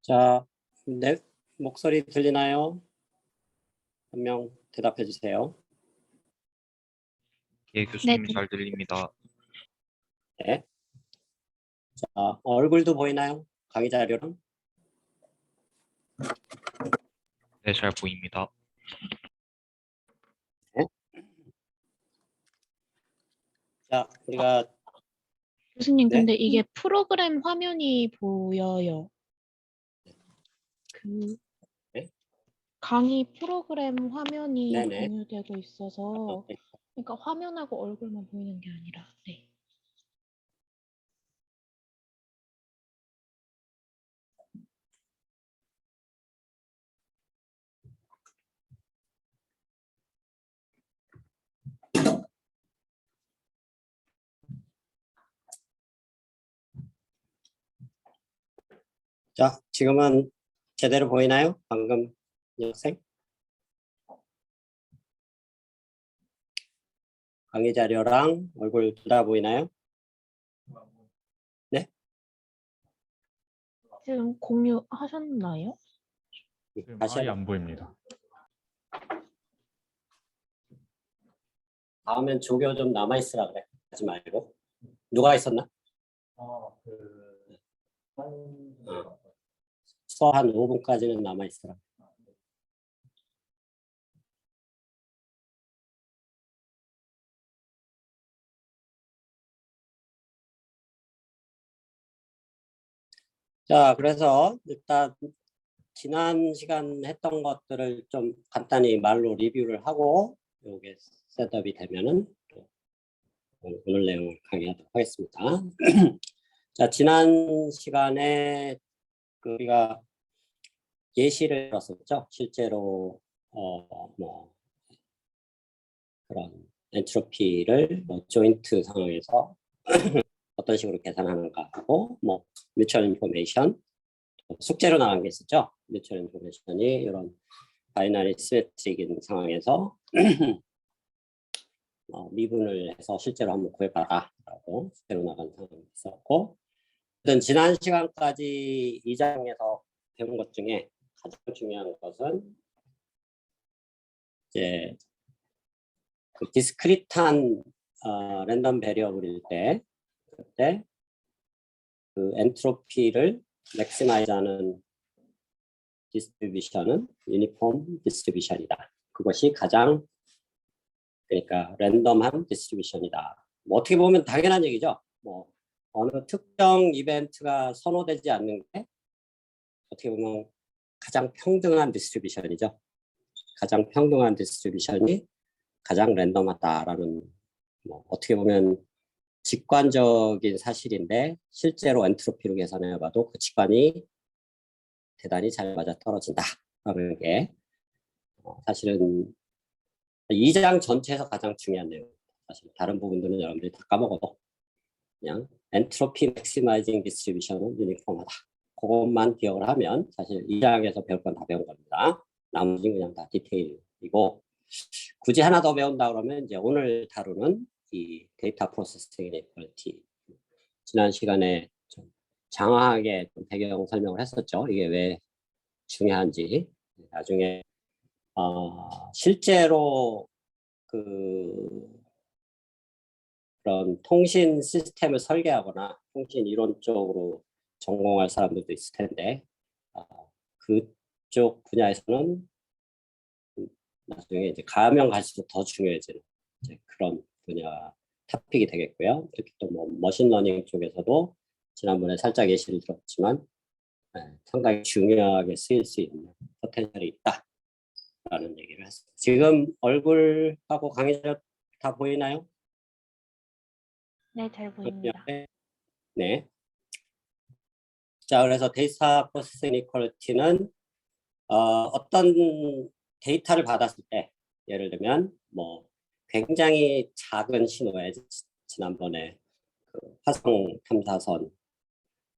자, 내 목소리 들리나요? 한 명 대답해 주세요. 예, 교수님 네. 잘 들립니다. 네. 자, 얼굴도 보이나요? 강의 자료는? 네, 잘 보입니다. 네. 자, 우리가 교수님, 네? 근데 이게 프로그램 화면이 보여요. 그 네? 강의 프로그램 화면이 네네. 공유되고 있어서, 그러니까 화면하고 얼굴만 보이는 게 아니라, 네. 자, 지금은 제대로 보이나요? 방금 이 학생? 강의 자료랑 얼굴 둘 다 보이나요? 네? 지금 공유하셨나요? 지금 다시 아예 한번. 안 보입니다. 다음엔 조교 좀 남아있으라 그래. 하지 말고. 누가 있었나? 수업 한 5분까지는 남아있으라. 자, 그래서 일단 지난 시간 했던 것들을 좀 간단히 말로 리뷰를 하고 이게 셋업이 되면은 또 오늘 내용을 강의하도록 하겠습니다. 자, 지난 시간에 우리가 예시를 들었었죠. 실제로 뭐 그런 엔트로피를 조인트 상황에서 어떤 식으로 계산하는가 하고 뭐 뮤추얼 인포메이션 숙제로 나간 게 있었죠. 뮤추얼 인포메이션이 이런 바이너리 시메트릭인 상황에서 미분을 해서 실제로 한번 구해봐라 라고 숙제로 나간 상황이 있었고, 지난 시간까지 2장에서 배운 것 중에 가장 중요한 것은 이제 그 디스크리트한 랜덤 베리어블일 때 그때 그 엔트로피를 맥시마이즈하는 디스트리뷰션은 유니폼 디스트리뷰션이다. 그것이 가장 그러니까 랜덤한 디스트리뷰션이다. 뭐 어떻게 보면 당연한 얘기죠. 뭐 어느 특정 이벤트가 선호되지 않는 게 어떻게 보면 가장 평등한 디스트리뷰션이죠. 가장 평등한 디스트리뷰션이 가장 랜덤하다라는 뭐 어떻게 보면 직관적인 사실인데 실제로 엔트로피로 계산해봐도 그 직관이 대단히 잘 맞아떨어진다라는 게 사실은 2장 전체에서 가장 중요한 내용. 사실 다른 부분들은 여러분들이 다 까먹어도 그냥 엔트로피 맥시마이징 디스트리뷰션은 유니폼하다. 그것만 기억을 하면 사실 2장에서 배울 건 다 배운 겁니다. 나머지는 그냥 다 디테일이고, 굳이 하나 더 배운다 그러면 이제 오늘 다루는 이 데이터 프로세싱 이니퀄리티. 지난 시간에 좀 장황하게 좀 배경 설명을 했었죠. 이게 왜 중요한지. 나중에 실제로 그런 통신 시스템을 설계하거나 통신 이론 쪽으로 전공할 사람들도 있을 텐데 그쪽 분야에서는 나중에 이제 가면 갈수록 더 중요해지는 이제 그런 분야 토픽이 되겠고요. 특히 또 뭐 머신러닝 쪽에서도 지난번에 살짝 예시를 들었지만 상당히 중요하게 쓰일 수 있는 포텐셜이 있다라는 얘기를 했습니다. 지금 얼굴하고 강의 다 보이나요? 네, 잘 보입니다. 네. 자, 그래서 데이터 프로세싱 이퀄리티는 어떤 데이터를 받았을 때, 예를 들면 뭐 굉장히 작은 신호에 지난번에 그 화성 탐사선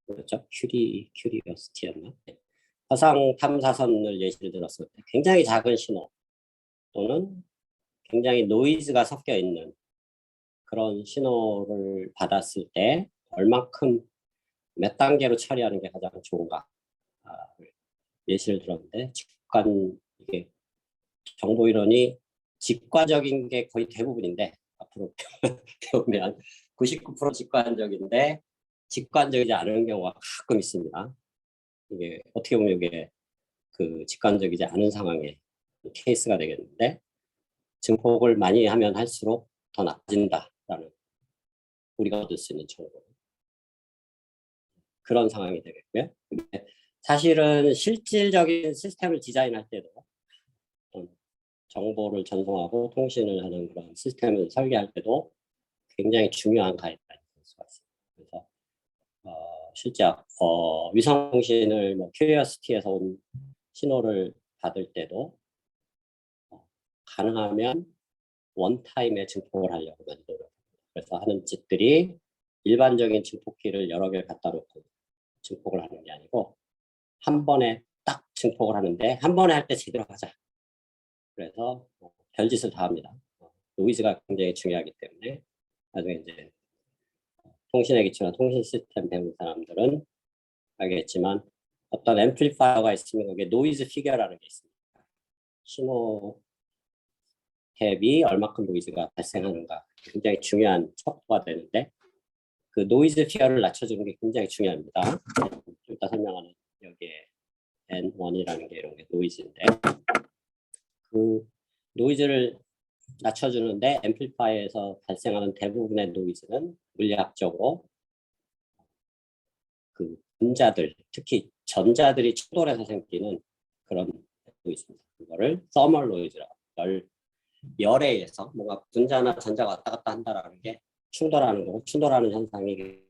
뭐였죠? 큐리오시티였나? 화성 탐사선을 예시를 들었을 때 굉장히 작은 신호 또는 굉장히 노이즈가 섞여 있는 그런 신호를 받았을 때 얼만큼 몇 단계로 처리하는 게 가장 좋은가? 예시를 들었는데 이게 정보 이론이 직관적인 게 거의 대부분인데 앞으로 배우면 99% 직관적인데 직관적이지 않은 경우가 가끔 있습니다. 이게 어떻게 보면 이게 그 직관적이지 않은 상황의 케이스가 되겠는데 증폭을 많이 하면 할수록 더 나빠진다라는 우리가 얻을 수 있는 정보 그런 상황이 되겠고요. 근데 사실은 실질적인 시스템을 디자인할 때도 정보를 전송하고 통신을 하는 그런 시스템을 설계할 때도 굉장히 중요한 가이드라인이 될 수가 있습니다. 그래서 실제 위성통신을 큐리어시티에서 온 신호를 받을 때도 가능하면 원타임에 증폭을 하려고 많이 노력합니다. 그래서 하는 짓들이 일반적인 증폭기를 여러 개 갖다 놓고 증폭을 하는 게 아니고 한 번에 딱 증폭을 하는데 한 번에 할 때 제대로 하자. 그래서 별짓을 다 합니다. 노이즈가 굉장히 중요하기 때문에 나중에 이제 통신에 기초한 통신 시스템 배운 사람들은 알겠지만 어떤 앰플리파이어가 있으면 거기에 노이즈 피겨라는 게 있습니다. 신호 탭이 얼마큼 노이즈가 발생하는가 굉장히 중요한 척도가 되는데 그 노이즈 피겨를 낮춰주는 게 굉장히 중요합니다. 좀 이따 설명하는 여기에 N1이라는 게 이런 게 노이즈인데 그 노이즈를 낮춰주는데 앰플리파이어에서 발생하는 대부분의 노이즈는 물리학적으로 그 분자들 특히 전자들이 충돌해서 생기는 그런 노이즈입니다. 그거를 서멀 노이즈라고 열에 의해서 뭔가 분자나 전자가 왔다 갔다 한다라는 게 충돌하는 거고 충돌하는 현상이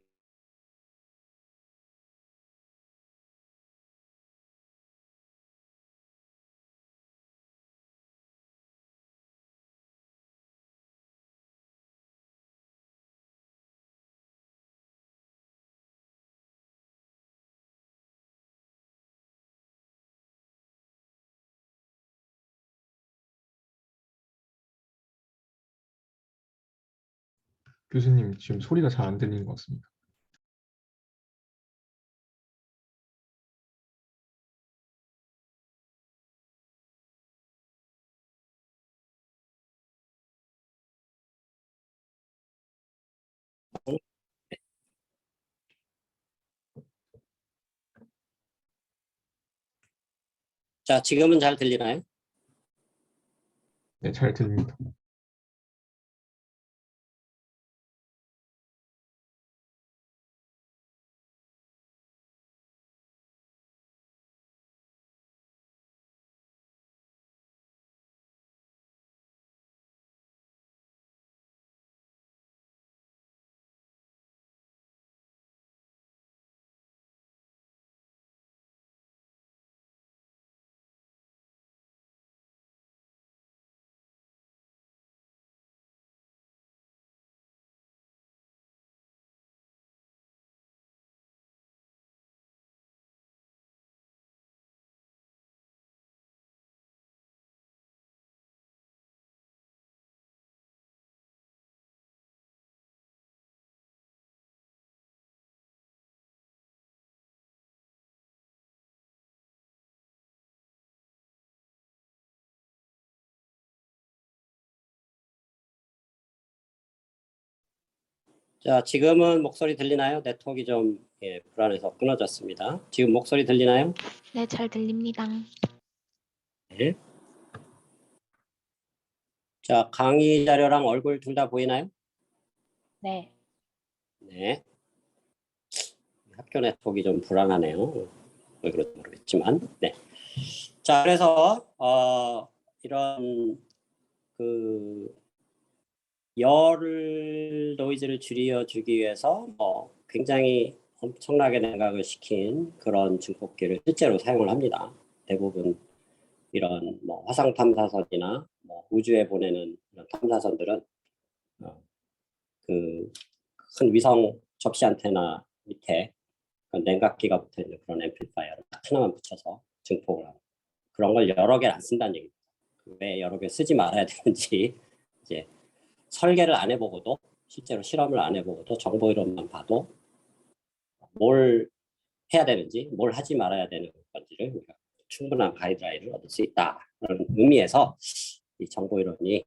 교수님 지금 소리가 잘 안 들리는 것 같습니다. 자 지금은 잘 들리나요? 네, 잘 들립니다. 자 지금은 목소리 들리나요? 네트워크가 좀 불안해서 끊어졌습니다. 지금 목소리 들리나요? 네, 잘 들립니다. 네. 자 강의 자료랑 얼굴 둘 다 보이나요? 네. 네. 학교 네트워크가 좀 불안하네요. 왜 그런지 모르겠지만. 네. 자 그래서 이런 그 열 노이즈를 줄여주기 위해서 굉장히 엄청나게 냉각을 시킨 그런 증폭기를 실제로 사용을 합니다. 대부분 이런 화성 탐사선이나 우주에 보내는 이런 탐사선들은 그 큰 위성 접시 안테나 밑에 냉각기가 붙어 있는 그런 앰플리파이어를 딱 하나만 붙여서 증폭을 하고 그런 걸 여러 개를 안 쓴다는 얘기입니다. 왜 여러 개 쓰지 말아야 되는지 이제 설계를 안 해보고도 실제로 실험을 안 해보고도 정보 이론만 봐도 뭘 해야 되는지 뭘 하지 말아야 되는 건지를 우리가 충분한 가이드라인을 얻을 수 있다는 의미에서 이 정보 이론이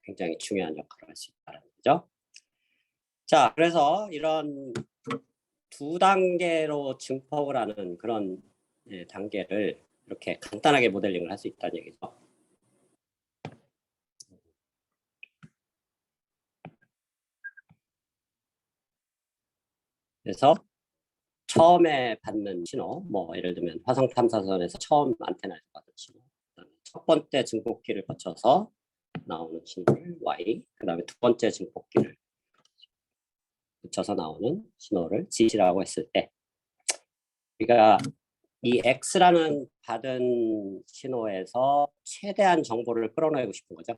굉장히 중요한 역할을 할 수 있다는 거죠. 자, 그래서 이런 두 단계로 증폭을 하는 그런 단계를 이렇게 간단하게 모델링을 할 수 있다는 얘기죠. 그래서 처음에 받는 신호, 뭐 예를 들면 화성 탐사선에서 처음 안테나에서 받은 신호, 그다음에 첫 번째 증폭기를 거쳐서 나오는 신호를 Y, 그다음에 두 번째 증폭기를 거쳐서 나오는 신호를 Z라고 했을 때, 우리가 이 X라는 받은 신호에서 최대한 정보를 끌어내고 싶은 거죠.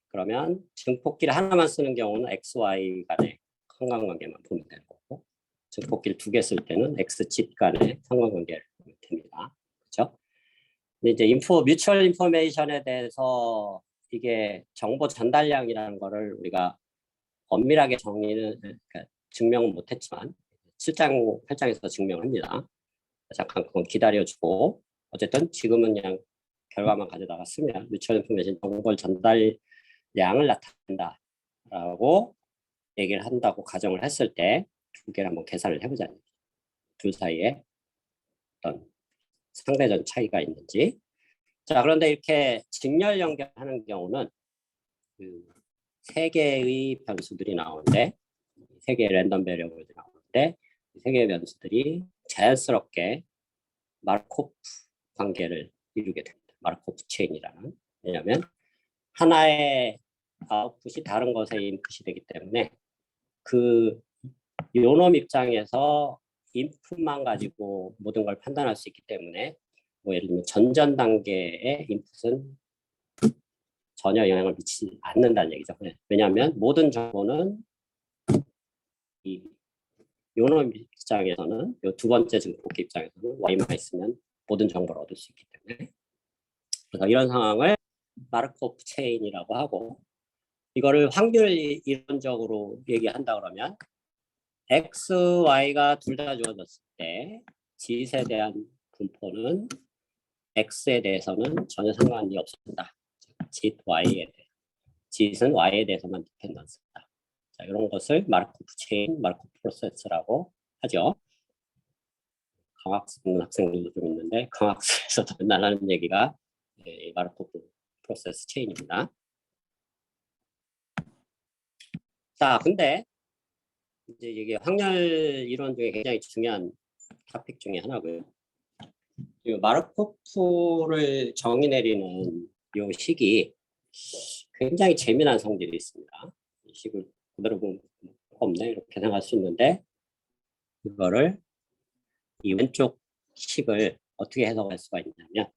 그러면 증폭기를 하나만 쓰는 경우는 X, Y 간의 상관관계만 보면 되는 거고, 증폭기를 두 개 쓸 때는 X, Z 간의 상관관계를 보면 됩니다. 그렇죠? 근데 이제 뮤추얼 인포메이션에 대해서 이게 정보 전달량이라는 거를 우리가 엄밀하게 정의는, 그러니까 증명은 못했지만 7장, 8장에서 증명합니다. 잠깐 그건 기다려주고, 어쨌든 지금은 그냥 결과만 가져다가 쓰면 뮤추얼 인포메이션 정보 전달량을 나타낸다라고 얘기를 한다고 가정을 했을 때 두 개를 한번 계산을 해보자. 둘 사이에 어떤 상대적 차이가 있는지. 자, 그런데 이렇게 직렬 연결하는 경우는 그 세 개의 변수들이 나오는데, 세 개의 랜덤 베리어블이 나오는데, 세 개의 변수들이 자연스럽게 마르코프 관계를 이루게 됩니다. 마르코프 체인이라는. 왜냐하면 하나의 아웃풋이 다른 것의 인풋이 되기 때문에 그 요놈 입장에서 인풋만 가지고 모든 걸 판단할 수 있기 때문에, 뭐 예를 들면 전전 단계의 인풋은 전혀 영향을 미치지 않는다는 얘기죠. 왜냐하면 모든 정보는 이 요놈 입장에서는, 요 두 번째 증폭기 입장에서는 Y만 있으면 모든 정보를 얻을 수 있기 때문에, 그래서 이런 상황을 마르코프 체인이라고 하고, 이거를 확률 이론적으로 얘기한다 그러면 X, Y가 둘 다 주어졌을 때 Z에 대한 분포는 X에 대해서는 전혀 상관이 없습니다. Z, Y에 대해. Z는 Y에 대해서만 디펜던스다. 자, 이런 것을 마르코프 체인, 마르코프 프로세스라고 하죠. 강학습 학생들도 좀 있는데 강학습에서도 맨날 하는 얘기가 마르코프 프로세스 체인입니다. 자, 근데 이제 이게 확률 이론 중에 굉장히 중요한 토픽 중에 하나고요. 마르코프를 정의 내리는 이 식이 굉장히 재미난 성질이 있습니다. 이 식을 그대로 보면 없네 이렇게 생각할 수 있는데, 이거를 이 왼쪽 식을 어떻게 해석할 수가 있냐면,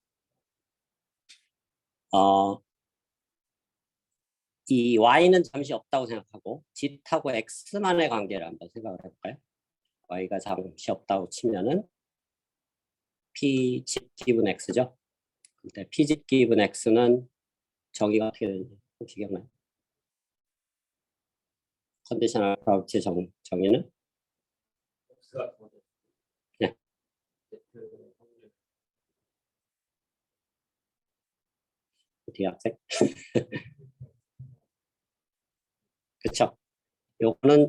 이 y는 잠시 없다고 생각하고 z하고 x만의 관계를 한번 생각을 해볼까요? y가 잠시 없다고 치면은 p z 기분 x죠. 근데 p z 기분 x는 정의가 어떻게 되는지 혹시 기억나요? 컨디셔널 프로버티 정의는 네. 뒤에 학생 그렇죠. 요거는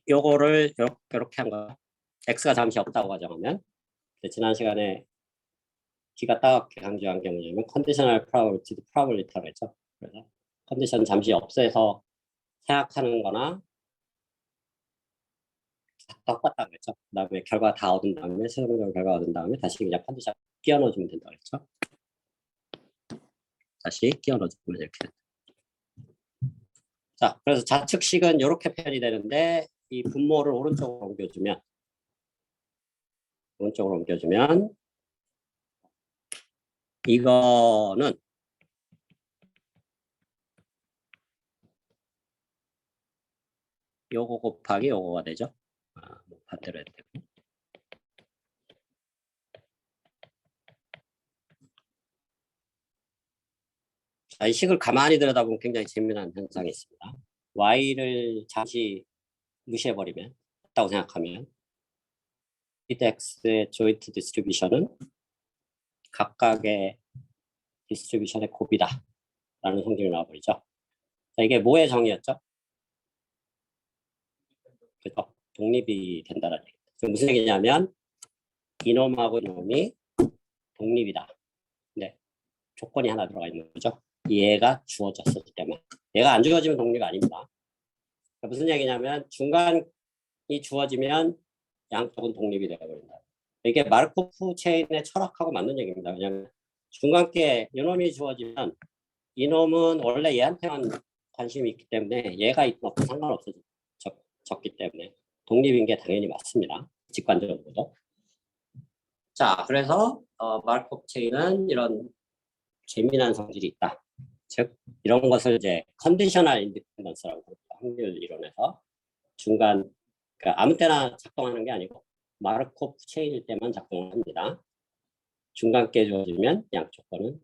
요거를 이렇게 한 거. x가 잠시 없다고 가정하면, 지난 시간에 기가 따갑게 강조한 게 뭐냐면 컨디셔널 프로버티라고 했죠. 그래서 컨디션 잠시 없애서 생각하는 거나 똑같다고 그랬죠. 그다음에 결과 다 얻은 다음에 최종적으로 결과 얻은 다음에 다시 그냥 컨디션 끼워 넣어주면 된다고 그랬죠. 다시 끼워 넣어주면 이렇게 된다. 자, 그래서 좌측식은 이렇게 표현이 되는데, 이 분모를 오른쪽으로 옮겨주면 이거는 요거 곱하기 요거가 되죠. 뭐 반대로 해도 되고. 자, 이 식을 가만히 들여다보면 굉장히 재미난 현상이 있습니다. y를 잠시 무시해버리면, 없다고 생각하면 x의 조인트 디스트리뷰션은 각각의 디스트리뷰션의 곱이다 라는 성질이 나와버리죠. 자, 이게 뭐의 정의였죠? 그죠? 독립이 된다는 얘기입니다. 지금 무슨 얘기냐면 이놈하고 이놈이 독립이다. 네, 조건이 하나 들어가 있는 거죠. 얘가 주어졌을 때만. 얘가 안 주어지면 독립이 아닙니다. 그러니까 무슨 얘기냐면 중간이 주어지면 양쪽은 독립이 되어버린다. 이게 마르코프 체인의 철학하고 맞는 얘기입니다. 왜냐하면 중간께 이놈이 주어지면 이놈은 원래 얘한테만 관심이 있기 때문에 얘가 있고 상관없어졌기 때문에 독립인 게 당연히 맞습니다. 직관적으로도. 자, 그래서 마르코프 체인은 이런 재미난 성질이 있다. 즉 이런 것을 이제 컨디셔널 인디펜던스라고 부릅니다. 확률 이론에서 중간 그러니까 아무 때나 작동하는 게 아니고 마르코프 체인일 때만 작동을 합니다. 중간께 주어지면 양쪽 거는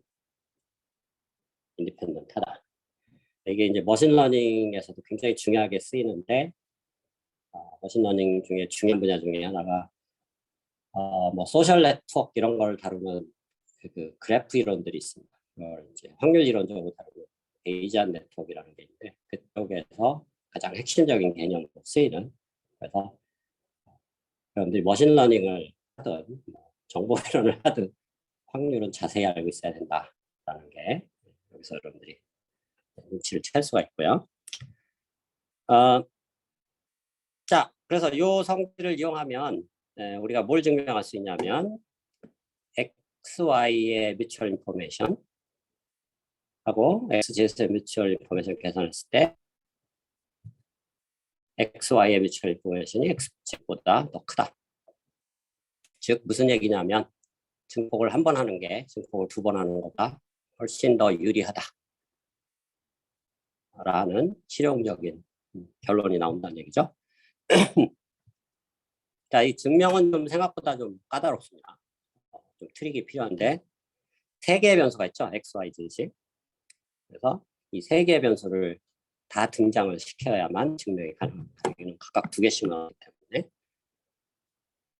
인디펜던트하다. 이게 이제 머신러닝에서도 굉장히 중요하게 쓰이는데 머신러닝 중에 중요한 분야 중에 하나가 뭐 소셜 네트워크 이런 걸 다루는 그 그래프 이론들이 있습니다. 그걸 이제 확률 이론적으로 다루는 베이지안 네트워크라는 게 있는데 그쪽에서 가장 핵심적인 개념으로 쓰이는 그래서 여러분들이 머신러닝을 하든 정보 이론을 하든 확률은 자세히 알고 있어야 된다라는 게 여기서 여러분들이 눈치를 챌 수가 있고요. 자, 그래서 이 성질을 이용하면 우리가 뭘 증명할 수 있냐면 XY의 뮤추얼 인포메이션 하고 XZ의 뮤추얼 인포메이션 계산했을 때 XY의 뮤추얼 인포메이션이 XZ보다 더 크다. 즉 무슨 얘기냐면 증폭을 한 번 하는 게 증폭을 두 번 하는 것보다 훨씬 더 유리하다 라는 실용적인 결론이 나온다는 얘기죠. 자, 이 증명은 좀 생각보다 좀 까다롭습니다. 좀 트릭이 필요한데 세 개의 변수가 있죠. X, Y, Z식. 그래서 이 세 개의 변수를 다 등장을 시켜야만 증명이 가능합니다. 여기는 각각 두 개씩 나오기 때문에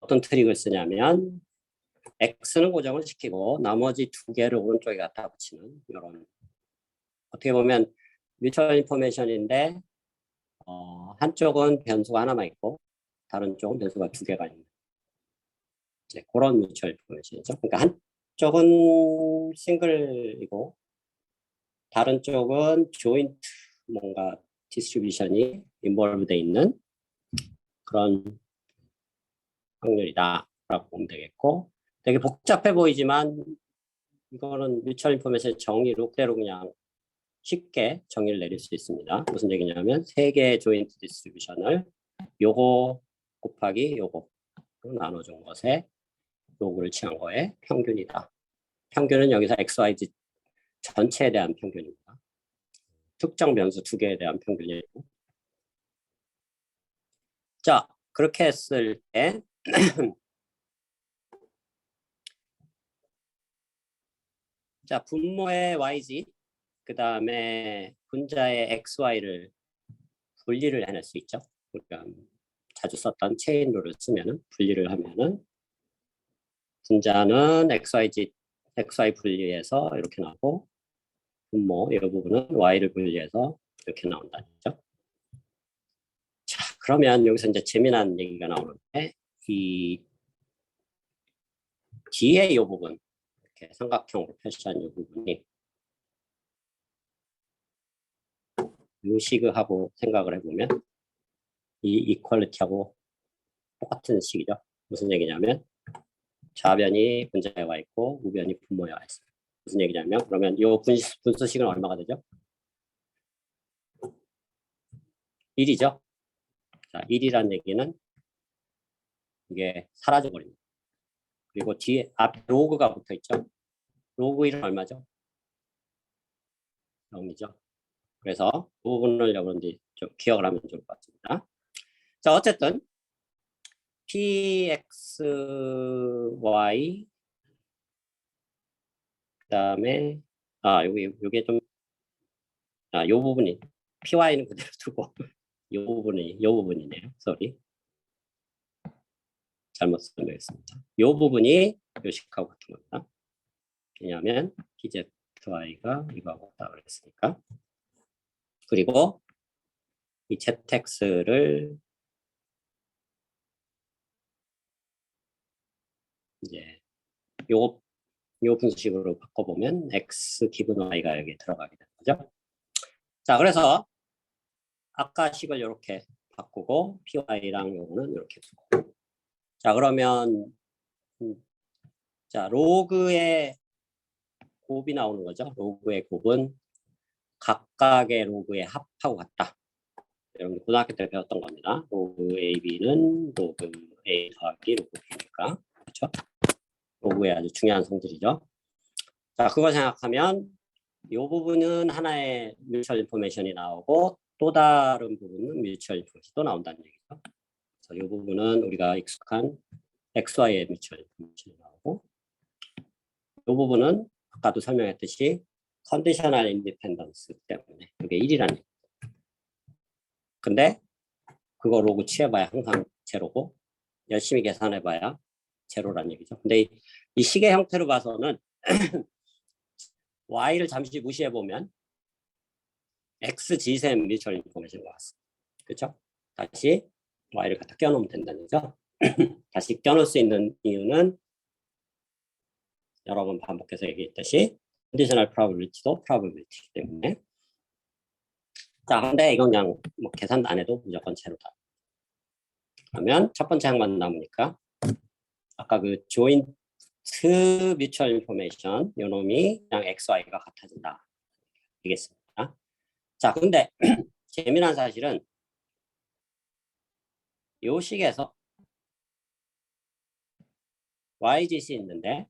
어떤 트릭을 쓰냐면 X는 고정을 시키고 나머지 두 개를 오른쪽에 갖다 붙이는 이런 어떻게 보면 뮤추얼 인포메이션인데 한쪽은 변수가 하나만 있고 다른 쪽은 변수가 두 개가 있는 이제 그런 뮤추얼 인포메이션이죠. 그러니까 한쪽은 싱글이고 다른 쪽은 조인트 뭔가 디스트리뷰션이 인볼브돼 있는 그런 확률이다라고 보면 되겠고 되게 복잡해 보이지만 이거는 뮤추얼 인포메이션 정의로 그대로 그냥 쉽게 정의를 내릴 수 있습니다. 무슨 얘기냐면 세 개의 조인트 디스트리뷰션을 요거 곱하기 요거 나눠준 것에 요거를 취한 거에 평균이다. 평균은 여기서 XYZ 전체에 대한 평균입니다. 특정 변수 두 개에 대한 평균이고. 자, 그렇게 했을 때 자, 분모의 YZ 그 다음에 분자의 XY를 분리를 해낼 수 있죠. 우리가 자주 썼던 체인 룰을 쓰면은 분리를 하면은 분자는 XY 분리해서 이렇게 나오고 분모 이 부분은 Y를 분리해서 이렇게 나온다죠. 자, 그러면 여기서 이제 재미난 얘기가 나오는데 이 뒤에 이 부분 이렇게 삼각형으로 표시한 이 부분이 이 식하고 생각을 해보면 이 이퀄리티하고 똑같은 식이죠. 무슨 얘기냐면 좌변이 분자에 와 있고 우변이 분모에 와 있어요. 무슨 얘기냐면 그러면 이 분수식은 얼마가 되죠? 1이죠. 자, 1이라는 얘기는 이게 사라져 버립니다. 그리고 뒤에 앞에 로그가 붙어 있죠. 로그 1은 얼마죠? 0이죠. 그래서 그 부분을 여러분들이 좀 기억을 하면 좋을 것 같습니다. 자, 어쨌든 pxy 그다음에 요게 좀 요 부분이 py는 그대로 두고 요 부분이네요. sorry. 잘못 설명했습니다. 이 부분이 요식하고 같은 겁니다. 왜냐하면 PZY가 이거하고 같다 그랬으니까. 그리고 이 ZX를 이제 요 분식으로 바꿔보면 X 기분 Y가 여기 들어가게 되는 거죠. 자, 그래서 아까 식을 이렇게 바꾸고 PY랑 요거는 이렇게 두고. 자, 그러면 자, 로그의 곱이 나오는 거죠. 로그의 곱은 각각의 로그의 합하고 같다. 여러분 고등학교 때 배웠던 겁니다. 로그 AB는 로그 A 더하기 로그 B니까. 그렇죠? 로그의 아주 중요한 성질이죠. 자, 그거 생각하면 이 부분은 하나의 뮤추얼 인포메이션이 나오고 또 다른 부분은 뮤추얼 인포메이션이 또 나온다는 얘기죠. 그래서 이 부분은 우리가 익숙한 XY의 뮤추얼 인포메이션이 나오고 이 부분은 아까도 설명했듯이 컨디셔널 인디펜던스 때문에 이게 1이라는 얘기죠. 근데 그거 로그 취해봐야 항상 제로고 열심히 계산해봐야 제로라는 얘기죠. 근데 이 식의 형태로 봐서는 y를 잠시 무시해보면 x 지셈 뮤추얼 인포메이션과 같습니다. 그렇죠? 다시 y를 갖다 껴놓으면 된다는 거죠. 다시 껴놓을 수 있는 이유는 여러 번 반복해서 얘기했듯이 컨디셔널 프로바빌리티도 프로바빌리티이기 때문에. 자, 근데 이건 그냥 뭐 계산 안 해도 무조건 제로다. 그러면 첫 번째 항만 남으니까 아까 그 조인트 뮤추얼 인포메이션 요 놈이 그냥 XY가 같아진다. 되겠습니다. 자, 근데 재미난 사실은 요 식에서 YGC 있는데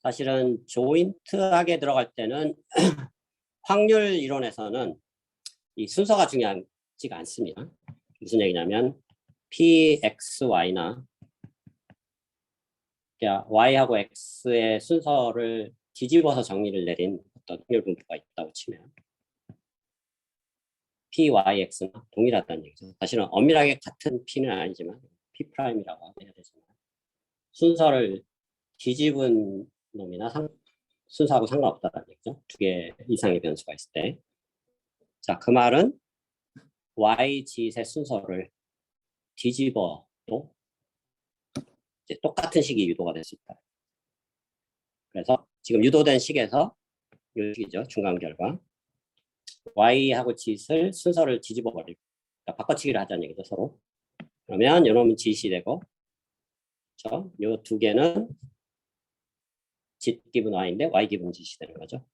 사실은 조인트하게 들어갈 때는 확률 이론에서는 이 순서가 중요하지가 않습니다. 무슨 얘기냐면 PXY나 Y하고 X의 순서를 뒤집어서 정리를 내린 어떤 확률 분포가 있다고 치면 PYX나 동일하다는 얘기죠. 사실은 엄밀하게 같은 P는 아니지만 P'이라고 해야 되지만 순서를 뒤집은 놈이나 순서하고 상관없다는 얘기죠. 2개 이상의 변수가 있을 때. 자, 그 말은 YG의 순서를 뒤집어도 이제 똑같은 식이 유도가 될 수 있다. 그래서 지금 유도된 식에서 이 식이죠. 중간 결과. Y하고 G를 순서를 뒤집어 버리고 그러니까 바꿔치기를 하자는 얘기죠. 서로. 그러면 이놈은 G이 되고 그렇죠? 이 두 개는 G 기분 Y인데 Y 기분 G이 되는 거죠.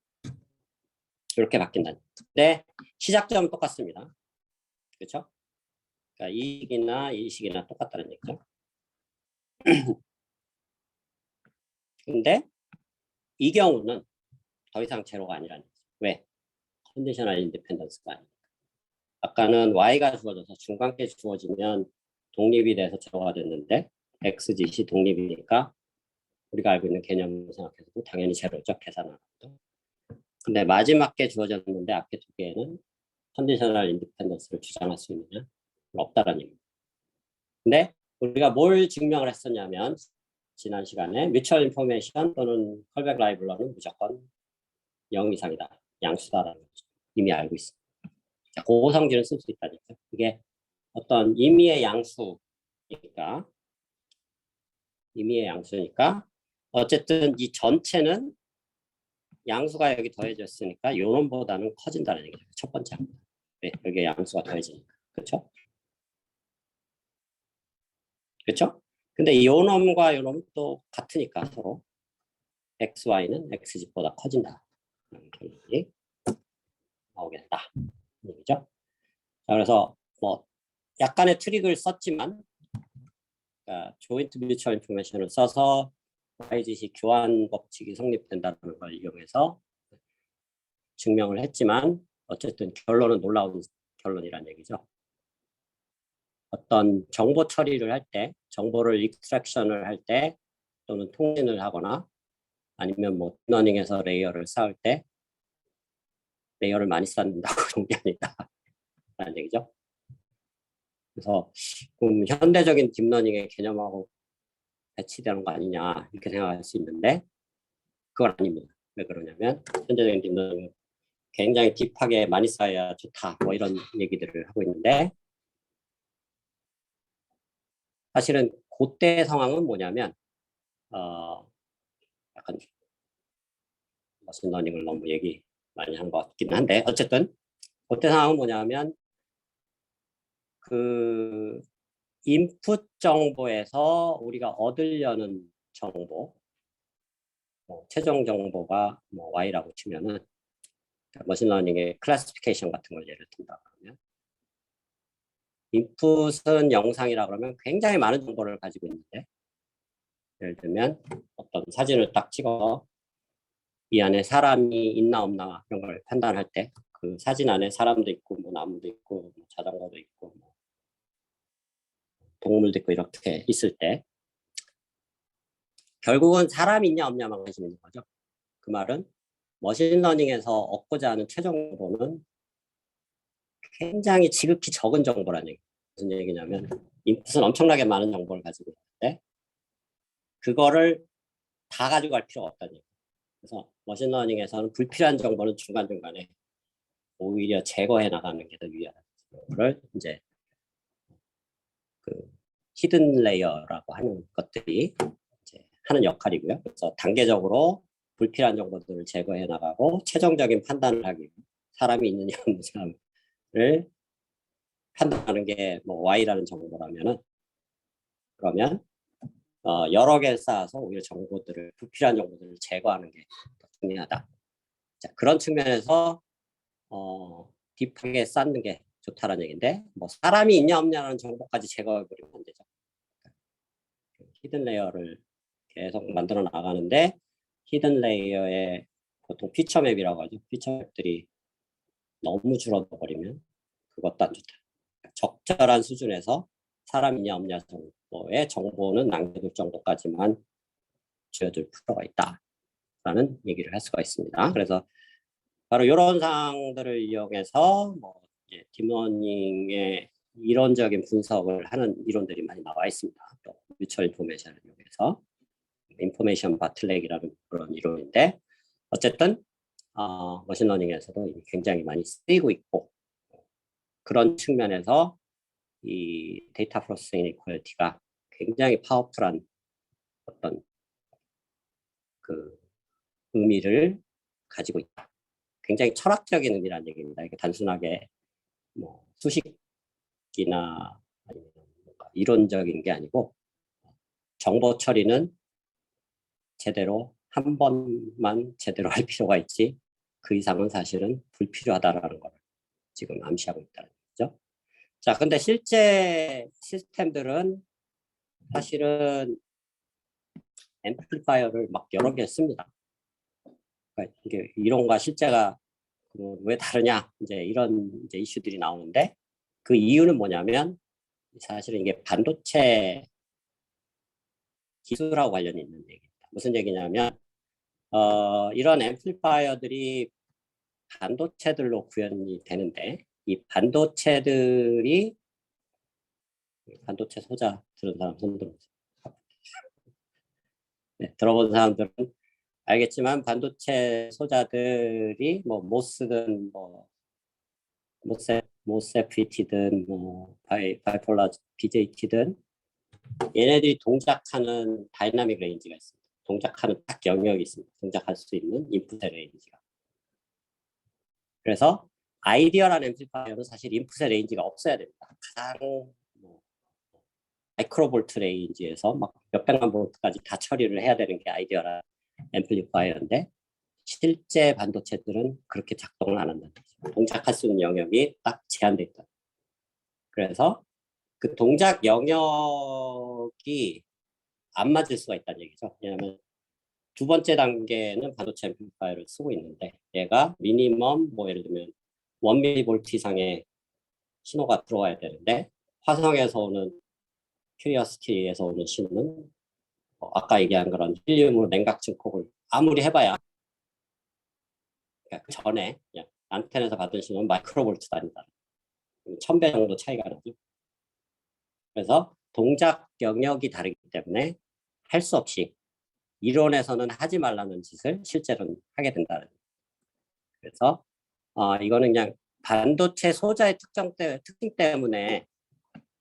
이렇게 바뀐다. 근데 시작점은 똑같습니다. 그렇죠? 그러니까 이 식이나 이 식이나 똑같다는 얘기죠. 근데 이 경우는 더 이상 제로가 아니라는 거죠. 왜? 컨디셔널 인디펜던스가 아니니까. 아까는 Y가 주어져서 중간계 주어지면 독립이 돼서 제로가 됐는데 XGC 독립이니까 우리가 알고 있는 개념을 생각해서도 당연히 제로죠. 계산하는 것도. 근데 마지막 게 주어졌는데 앞에 두 개는 컨디셔널 인디펜던스를 주장할 수 있느냐? 없다라는 얘기입니다. 근데 우리가 뭘 증명을 했었냐면 지난 시간에 뮤추얼 인포메이션 또는 컬백 라이블러는 무조건 0 이상이다. 양수다라는 거죠. 이미 알고 있습니다. 자, 그 성질을 쓸 수 있다니까. 이게 어떤 임의의 양수니까 어쨌든 이 전체는 양수가 여기 더해졌으니까 요놈보다는 커진다는 얘기죠. 첫 번째 항. 네, 여기에 양수가 더해지니까. 그렇죠? 그렇죠? 근데 이 요놈과 요놈은 또 같으니까 서로 XY는 XG보다 커진다. 결론이 나오겠다. 얘기죠. 자, 그래서 뭐 약간의 트릭을 썼지만 그러니까 조인트 뮤추얼 인포메이션을 써서 YGC 교환 법칙이 성립된다는 걸 이용해서 증명을 했지만 어쨌든 결론은 놀라운 결론이란 얘기죠. 어떤 정보 처리를 할 때, 정보를 익스트랙션을 할 때 또는 통신을 하거나 아니면 뭐 딥러닝에서 레이어를 쌓을 때 레이어를 많이 쌓는다고 좋은 게 아니다 라는 얘기죠. 그래서 현대적인 딥러닝의 개념하고 배치되는 거 아니냐 이렇게 생각할 수 있는데 그건 아닙니다. 왜 그러냐면 현대적인 딥러닝은 굉장히 딥하게 많이 쌓여야 좋다 뭐 이런 얘기들을 하고 있는데 사실은 그때 상황은 뭐냐면 약간 머신러닝을 너무 얘기 많이 한 것 같긴 한데 어쨌든 그때 상황은 뭐냐면 그 인풋 정보에서 우리가 얻으려는 정보 최종 정보가 뭐 Y라고 치면은 머신러닝의 클래시피케이션 같은 걸 예를 든다 그러면 인풋은 영상이라 그러면 굉장히 많은 정보를 가지고 있는데 예를 들면 어떤 사진을 딱 찍어 이 안에 사람이 있나 없나 이런 걸 판단할 때 그 사진 안에 사람도 있고 뭐 나무도 있고 뭐 자전거도 있고 뭐 동물도 있고 이렇게 있을 때 결국은 사람이 있냐 없냐만 관심 있는 거죠. 그 말은 머신러닝에서 얻고자 하는 최종 정보는 굉장히 지극히 적은 정보라는 얘기. 무슨 얘기냐면 인풋은 엄청나게 많은 정보를 가지고 있는데 그거를 다 가지고 갈 필요가 없다는 얘기. 그래서 머신러닝에서는 불필요한 정보는 중간중간에 오히려 제거해 나가는 게 더 유리하다는 거를 이제 그 히든 레이어라고 하는 것들이 이제 하는 역할이고요. 그래서 단계적으로 불필요한 정보들을 제거해 나가고 최종적인 판단을 하기 위해 사람이 있느냐 없느냐를 판단하는 게 뭐 Y라는 정보라면은 그러면 여러 개 쌓아서 오히려 정보들을 불필요한 정보들을 제거하는 게 더 중요하다. 자, 그런 측면에서 딥하게 쌓는 게 좋다는 얘기인데 뭐 사람이 있냐 없냐는 정보까지 제거해버리면 안 되죠. 히든 레이어를 계속 만들어 나가는데 히든 레이어의 보통 피처맵이라고 하죠. 피처맵들이 너무 줄어들어 버리면 그것도 안 좋다. 적절한 수준에서 사람이냐 없냐 정도의 정보는 남겨둘 정도까지만 쥐어줄 필요가 있다라는 얘기를 할 수가 있습니다. 그래서 바로 이런 사항들을 이용해서 뭐 이제 딥러닝의 이론적인 분석을 하는 이론들이 많이 나와 있습니다. 또 뮤추얼 인포메이션을 이용해서 인포메이션 바틀렉이라는 그런 이론인데 어쨌든 머신러닝에서도 굉장히 많이 쓰이고 있고 그런 측면에서 이 데이터 프로세싱 이퀄리티가 굉장히 파워풀한 어떤 그 의미를 가지고 있다. 굉장히 철학적인 의미라는 얘기입니다. 이게 단순하게 뭐 수식이나 아니면 뭔가 이론적인 게 아니고 정보 처리는 제대로 한 번만 제대로 할 필요가 있지 그 이상은 사실은 불필요하다라는 걸 지금 암시하고 있다는 거죠. 자, 근데 실제 시스템들은 사실은 앰플리파이어를 막 여러 개 씁니다. 그러니까 이게 이론과 실제가 왜 다르냐 이제 이런 이제 이슈들이 나오는데 그 이유는 뭐냐면 사실은 이게 반도체 기술하고 관련이 있는 얘기입니다. 무슨 얘기냐면 이런 앰플리파이어들이 반도체들로 구현이 되는데 이 반도체들이 반도체 소자 들은 사람 손 들어보세요. 네, 들어본 사람들은 알겠지만 반도체 소자들이 뭐 모스든 뭐 모세피티든 뭐 바이폴라 BJT든 얘네들이 동작하는 다이나믹 레인지가 있습니다. 동작하는 딱 영역이 있습니다. 동작할 수 있는 인풋의 레인지가. 그래서 아이디어라는 앰플리파이어는 사실 인풋의 레인지가 없어야 됩니다. 가장 뭐 마이크로볼트 레인지에서 막 몇백만 볼트까지 다 처리를 해야 되는 게 아이디어라는 앰플리파이어인데 실제 반도체들은 그렇게 작동을 안 한다는 거죠. 동작할 수 있는 영역이 딱 제한돼 있다. 그래서 그 동작 영역이 안 맞을 수가 있다는 얘기죠. 왜냐하면 두 번째 단계는 반도체 앰플리파이어를 쓰고 있는데 얘가 미니멈 뭐 예를 들면 1mV 이상의 신호가 들어와야 되는데 화성에서 오는 큐리어시티에서 오는 신호는 아까 얘기한 그런 힐륨으로 냉각 증폭을 아무리 해봐야 그러니까 그 전에 그냥 안텐에서 받은 신호는 마이크로볼트 단위다. 1000배 정도 차이가 나죠. 그래서 동작 영역이 다르기 때문에 할 수 없이 이론에서는 하지 말라는 짓을 실제로는 하게 된다는 거예요. 그래서 이거는 그냥 반도체 소자의 특징 때문에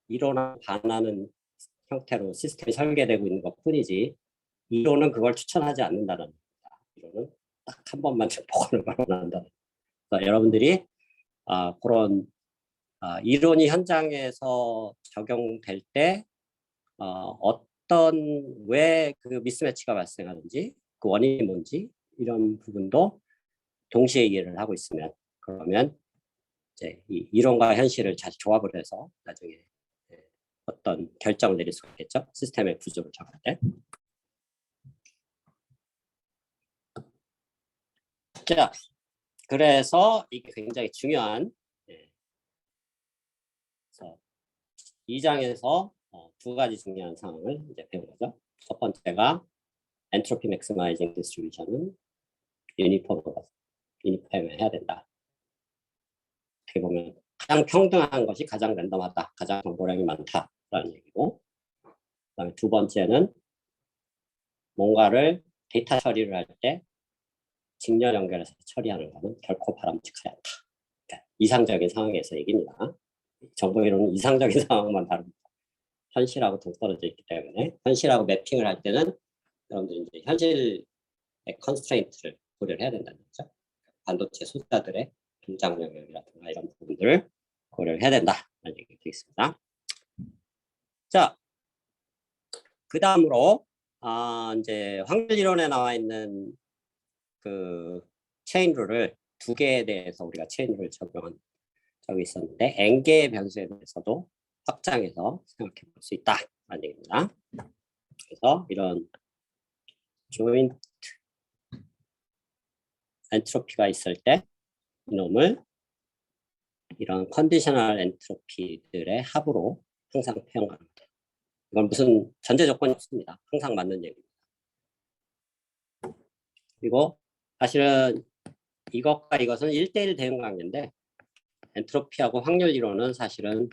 이론에 반하는 형태로 시스템이 설계되고 있는 것뿐이지 이론은 그걸 추천하지 않는다는 겁니다. 이론은 딱 한 번만 복원을 원한다는. 그래서 여러분들이 그런 이론이 현장에서 적용될 때 어떤 왜 그 미스매치가 발생하는지 그 원인이 뭔지 이런 부분도 동시에 이해를 하고 있으면 그러면 이제 이 이론과 현실을 잘 조합을 해서 나중에 어떤 결정을 내릴 수가 있겠죠. 시스템의 구조를 정할 때. 자, 그래서 이게 굉장히 중요한 그래서 2장에서 두 가지 중요한 상황을 이제 배운 거죠. 첫 번째가 엔트로피 맥시마이징 디스트리뷰션은 유니폼해야 된다. 어떻게 보면 가장 평등한 것이 가장 랜덤하다, 가장 정보량이 많다라는 얘기고, 그다음에 두 번째는 뭔가를 데이터 처리를 할 때 직렬 연결해서 처리하는 것은 결코 바람직하지 않다. 그러니까 이상적인 상황에서 얘기입니다. 정보 이론은 이상적인 상황만 다룹니다. 현실하고 동떨어져 있기 때문에 현실하고 매핑을 할 때는 여러분들이 이제 현실의 컨스트레인트를 고려를 해야 된다는 거죠. 반도체 소자들의 동작 영역이라든가 이런 부분들을 고려를 해야 된다라는 얘기가 되겠습니다. 자, 그 다음으로 이제 확률 이론에 나와 있는 그 체인 룰을 두 개에 대해서 우리가 체인 룰을 적용한 적이 있었는데 n개의 변수에 대해서도 확장해서 생각해 볼 수 있다라는 얘기입니다. 그래서 이런 조인트 엔트로피가 있을 때 이놈을 이런 컨디셔널 엔트로피들의 합으로 항상 표현합니다. 이건 무슨 전제 조건이 없습니다. 항상 맞는 얘기입니다. 그리고 사실은 이것과 이것은 1대1 대응 관계인데 엔트로피하고 확률 이론은 사실은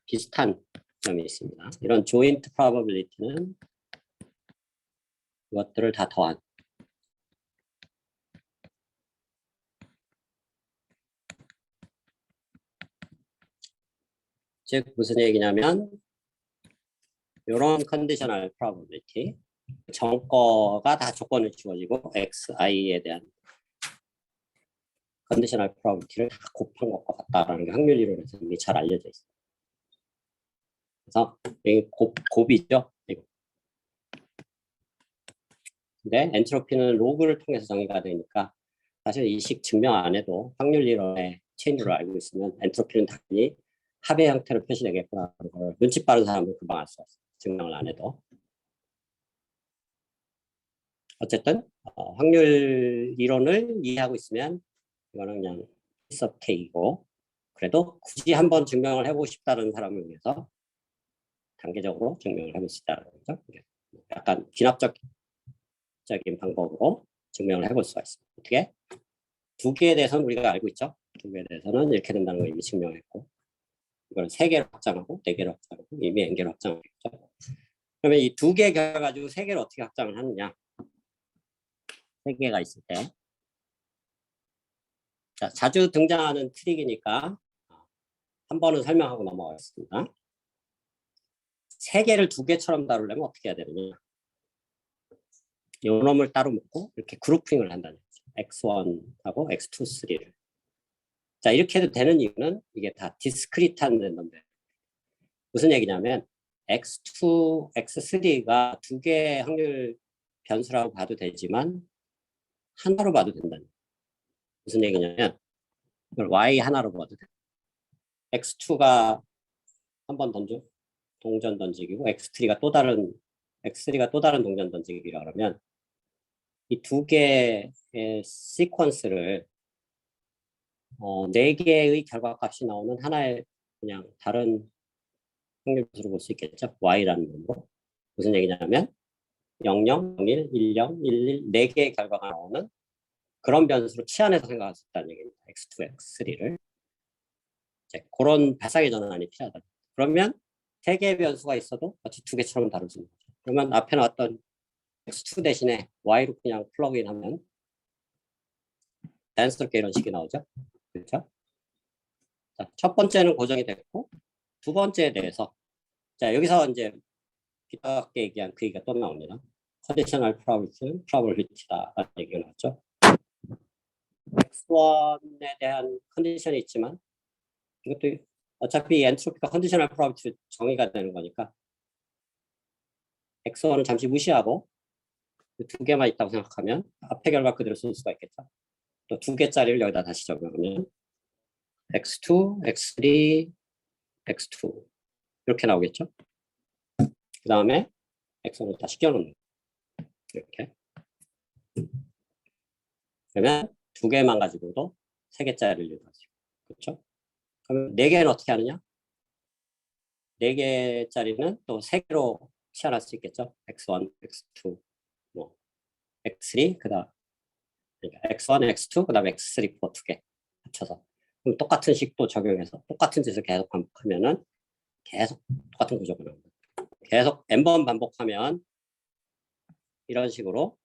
비슷한 점이 있습니다. 이런 조인트 프로버빌리티는 이것들을 다 더한 즉 무슨 얘기냐면 이런 컨디셔널 프로버빌리티 정거가 다 조건을 주어지고 xi에 대한 컨디셔널 프로버빌리티를 다 곱한 것과 같다라는 게 확률 이론에서 이미 잘 알려져 있어요. 그래서 이게 곱이죠. 이거. 근데 엔트로피는 로그를 통해서 정의가 되니까 사실 이 식 증명 안 해도 확률 이론의 체인으로 알고 있으면 엔트로피는 당연히 합의 형태로 표시되겠구나라는 걸 눈치 빠른 사람은 금방 알 수 있어요. 증명을 안 해도. 어쨌든 확률 이론을 이해하고 있으면 이거는 그냥 piece of cake이고 그래도 굳이 한번 증명을 해보고 싶다는 사람을 위해서 단계적으로 증명을 해볼 수 있다는 거죠. 약간 기납적인 방법으로 증명을 해볼 수가 있습니다. 어떻게? 두 개에 대해서는 우리가 알고 있죠. 두 개에 대해서는 이렇게 된다는 걸 이미 증명했고 이걸 세 개로 확장하고 네 개로 확장하고 이미 n 개로 확장하겠죠. 그러면 이 두 개 가지고 세 개를 어떻게 확장을 하느냐? 세 개가 있을 때 자, 자주 등장하는 트릭이니까 한 번은 설명하고 넘어가겠습니다. 세 개를 두 개처럼 다루려면 어떻게 해야 되느냐? 이 놈을 따로 묶고 이렇게 그룹핑을 한다는 거죠. x1하고 x2, 3를. 자, 이렇게 해도 되는 이유는 이게 다 디스크리트한 랜덤들. 무슨 얘기냐면 x2, x3가 두 개의 확률 변수라고 봐도 되지만 하나로 봐도 된다는 거예요. 무슨 얘기냐면 이걸 y 하나로 봐도 돼. x2가 한 번 동전 던지기고 x3가 또 다른 동전 던지기라 그러면 이 두 개의 시퀀스를 네 개의 결과값이 나오는 하나의 그냥 다른 확률표로 볼 수 있겠죠. y라는 놈으로. 무슨 얘기냐면 00, 01, 10, 11 네 개의 결과가 나오는 그런 변수로 치환해서 생각할 수 있다는 얘기입니다. x2, x3를. 이제 그런 발상의 전환이 필요하다. 그러면 세 개의 변수가 있어도 마치 두 개처럼 다룰 수 있는 거죠. 그러면 앞에 나왔던 x2 대신에 y로 그냥 플러그인하면 자연스럽게 이런 식이 나오죠. 그렇죠? 자, 첫 번째는 고정이 됐고 두 번째에 대해서 자 여기서 이제 기타학계 얘기한 그 얘기가 또 나옵니다. 컨디셔널 프로버빌리티다라는 얘기가 나왔죠. x1에 대한 컨디션이 있지만 이것도 어차피 엔트로피가 컨디셔널 프로버빌리티 정의가 되는 거니까 x1은 잠시 무시하고 두 개만 있다고 생각하면 앞에 결과 그대로 쓸 수가 있겠죠. 또 두 개짜리를 여기다 다시 적용하면 x2, x3, x2 이렇게 나오겠죠. 그 다음에 x1을 다시 끼워놓는 이렇게. 그러면 두 개만 가지고도 세 개짜리를 가지고 그렇죠. 그럼 네 개는 어떻게 하느냐? 네 개짜리는 또 세 개로 치환할 수 있겠죠. x1, x2, 뭐 x3 그다음 그러니까 x1, x2 그다음에 x3 두 개 합쳐서 그럼 똑같은 식도 적용해서 똑같은 짓을 계속 반복하면은 계속 똑같은 구조가 나옵니다. 계속 n번 반복하면 이런 식으로